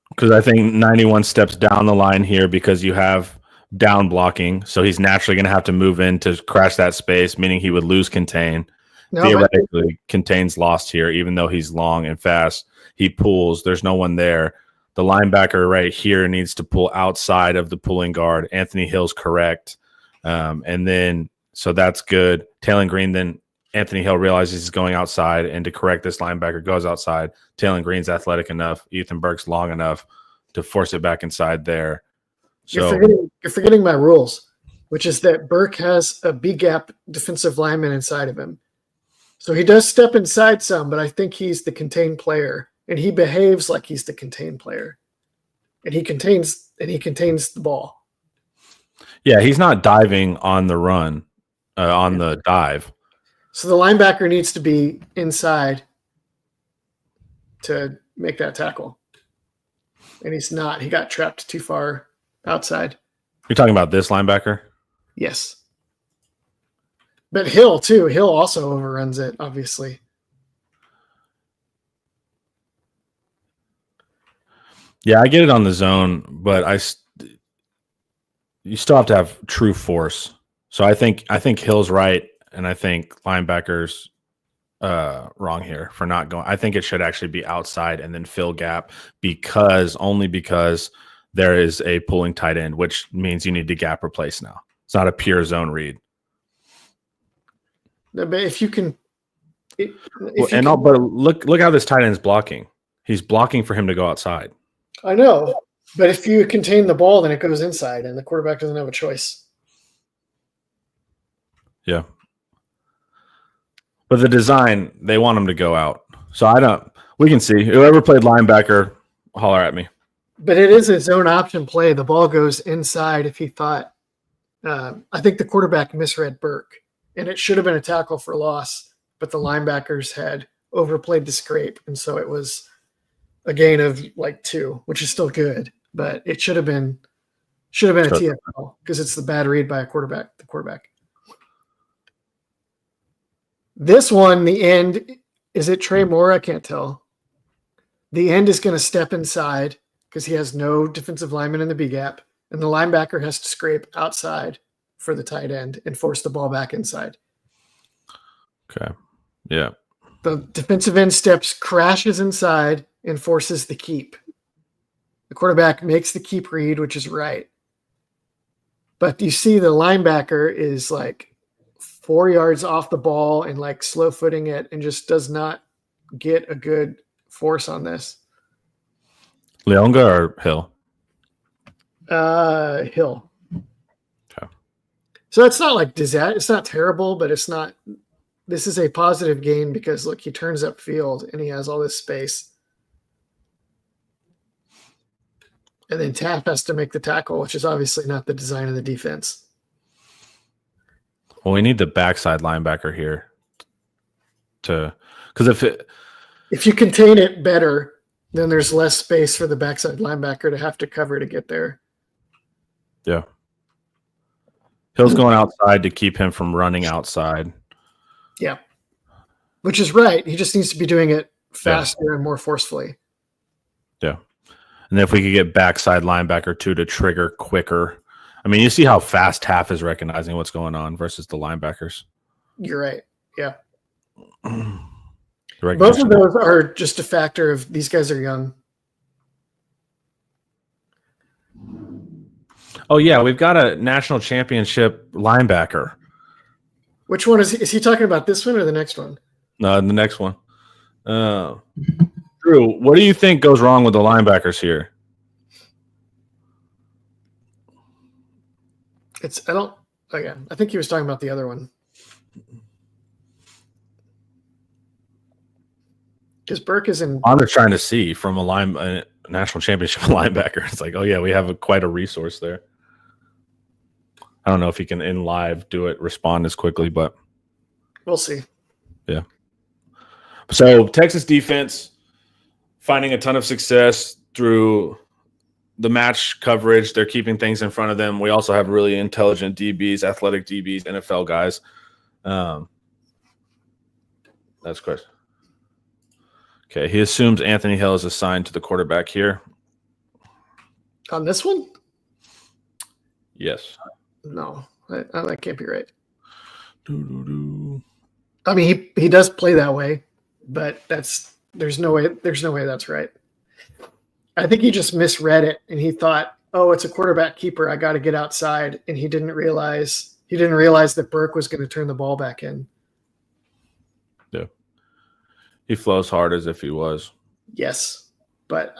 because I think 91 steps down the line here because you have down blocking, so he's naturally going to have to move in to crash that space, meaning he would lose contain. No, Theoretically, contain's lost here, even though he's long and fast. He pulls. There's no one there. The linebacker right here needs to pull outside of the pulling guard. Anthony Hill's correct. And then, so that's good. Taylor Green, then Anthony Hill realizes he's going outside, and to correct this linebacker goes outside. Taylor Green's athletic enough. Ethan Burke's long enough to force it back inside there. So you're forgetting my rules, which is that Burke has a B gap defensive lineman inside of him. So he does step inside some, but I think he's the contained player, and he behaves like he's the contained player, and he contains the ball. yeah, he's not diving on the run, on the dive. So the linebacker needs to be inside to make that tackle, and he's not. He got trapped too far outside. You're talking about this linebacker? Yes. But Hill, too. Hill also overruns it, obviously. Yeah, I get it on the zone, but you still have to have true force. So I think Hill's right, and I think linebackers wrong here for not going. I think it should actually be outside and then fill gap because there is a pulling tight end, which means you need to gap replace now. It's not a pure zone read. No, but if you can, but look how this tight end's blocking. He's blocking for him to go outside. I know, but if you contain the ball, then it goes inside, and the quarterback doesn't have a choice. Yeah. But the design, they want him to go out. So we can see. Whoever played linebacker, holler at me. But it is a zone option play. The ball goes inside if he thought. I think the quarterback misread Burke, and it should have been a tackle for loss, but the linebackers had overplayed the scrape, and so it was a gain of like 2, which is still good, but it should have been a TFL because it's the bad read by the quarterback. This one, the end, is it Trey Moore? I can't tell. The end is going to step inside because he has no defensive lineman in the B gap, and the linebacker has to scrape outside for the tight end and force the ball back inside. Okay. Yeah. The defensive end crashes inside and forces the keep. The quarterback makes the keep read, which is right. But you see the linebacker is like 4 yards off the ball and like slow footing it and just does not get a good force on this. Leonga or Hill? Hill. Okay. So it's not like disaster. It's not terrible, but it's not. This is a positive gain because look, he turns upfield and he has all this space. And then Taff has to make the tackle, which is obviously not the design of the defense. Well, we need the backside linebacker here because if you contain it better, then there's less space for the backside linebacker to have to cover to get there. Yeah. Hill's going outside to keep him from running outside. Yeah. Which is right. He just needs to be doing it faster and more forcefully. Yeah. And if we could get backside linebacker to trigger quicker. I mean, you see how fast Taff is recognizing what's going on versus the linebackers. You're right. Yeah. Both of those are just a factor of these guys are young. Oh, yeah. We've got a national championship linebacker. Which one is he talking about? This one or the next one? No, the next one. Drew, what do you think goes wrong with the linebackers here? I think he was talking about the other one. Because Burke is in. I'm just trying to see from a national championship linebacker. It's like, oh, yeah, we have quite a resource there. I don't know if he can in live respond as quickly, but we'll see. Yeah. So Texas defense finding a ton of success through the match coverage. They're keeping things in front of them. We also have really intelligent DBs, athletic DBs, NFL guys. That's correct. Okay, he assumes Anthony Hill is assigned to the quarterback here. On this one? Yes. No, that can't be right. Doo-doo-doo. I mean, he does play that way, but there's no way that's right. I think he just misread it and he thought, oh, it's a quarterback keeper. I got to get outside, and he didn't realize that Burke was going to turn the ball back in. Yeah. He flows hard as if he was. Yes, but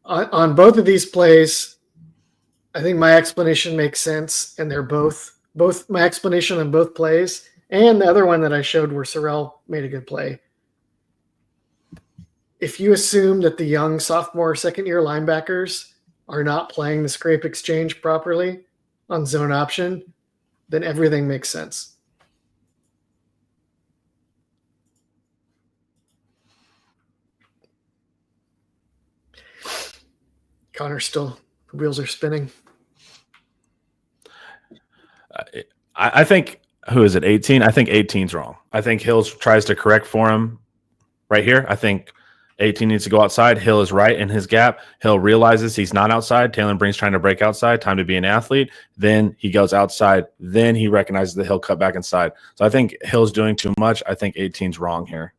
on both of these plays, I think my explanation makes sense, and they're both my explanation on both plays, and the other one that I showed where Sorrell made a good play. If you assume that the young sophomore, second-year linebackers are not playing the scrape exchange properly on zone option, then everything makes sense. Connor still, the wheels are spinning. I think, who is it, 18? I think 18's wrong. I think Hill tries to correct for him right here. I think 18 needs to go outside. Hill is right in his gap. Hill realizes he's not outside. Taylor Breen's trying to break outside. Time to be an athlete. Then he goes outside. Then he recognizes that Hill cut back inside. So I think Hill's doing too much. I think 18's wrong here.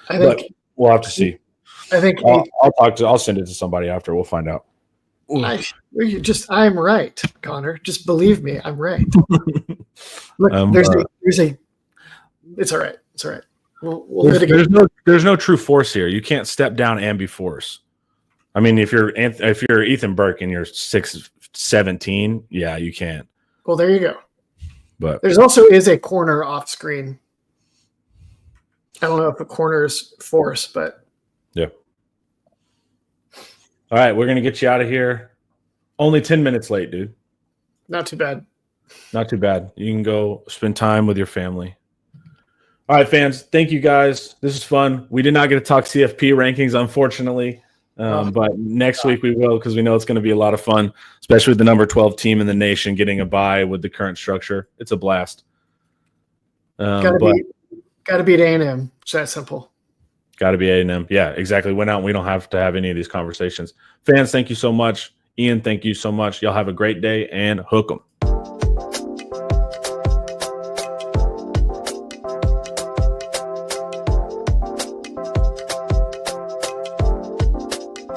But we'll have to see. I think I'll send it to somebody after. We'll find out. I'm right, Connor. Just believe me, I'm right. Look, it's all right. It's all right. There's no true force here. You can't step down and be force. I mean, if you're Ethan Burke and you're 6'17", yeah, you can't. Well, there you go. But there's also is a corner off screen. I don't know if the corner is force, but yeah. All right, we're gonna get you out of here. Only 10 minutes late, dude. Not too bad. Not too bad. You can go spend time with your family. All right, fans. Thank you, guys. This is fun. We did not get to talk CFP rankings, unfortunately, but next week we will, because we know it's going to be a lot of fun, especially with the number 12 team in the nation getting a bye with the current structure. It's a blast. Got to beat A&M. It's that simple. Got to be A&M. Yeah, exactly. Went out and we don't have to have any of these conversations. Fans, thank you so much. Ian, thank you so much. Y'all have a great day and hook 'em.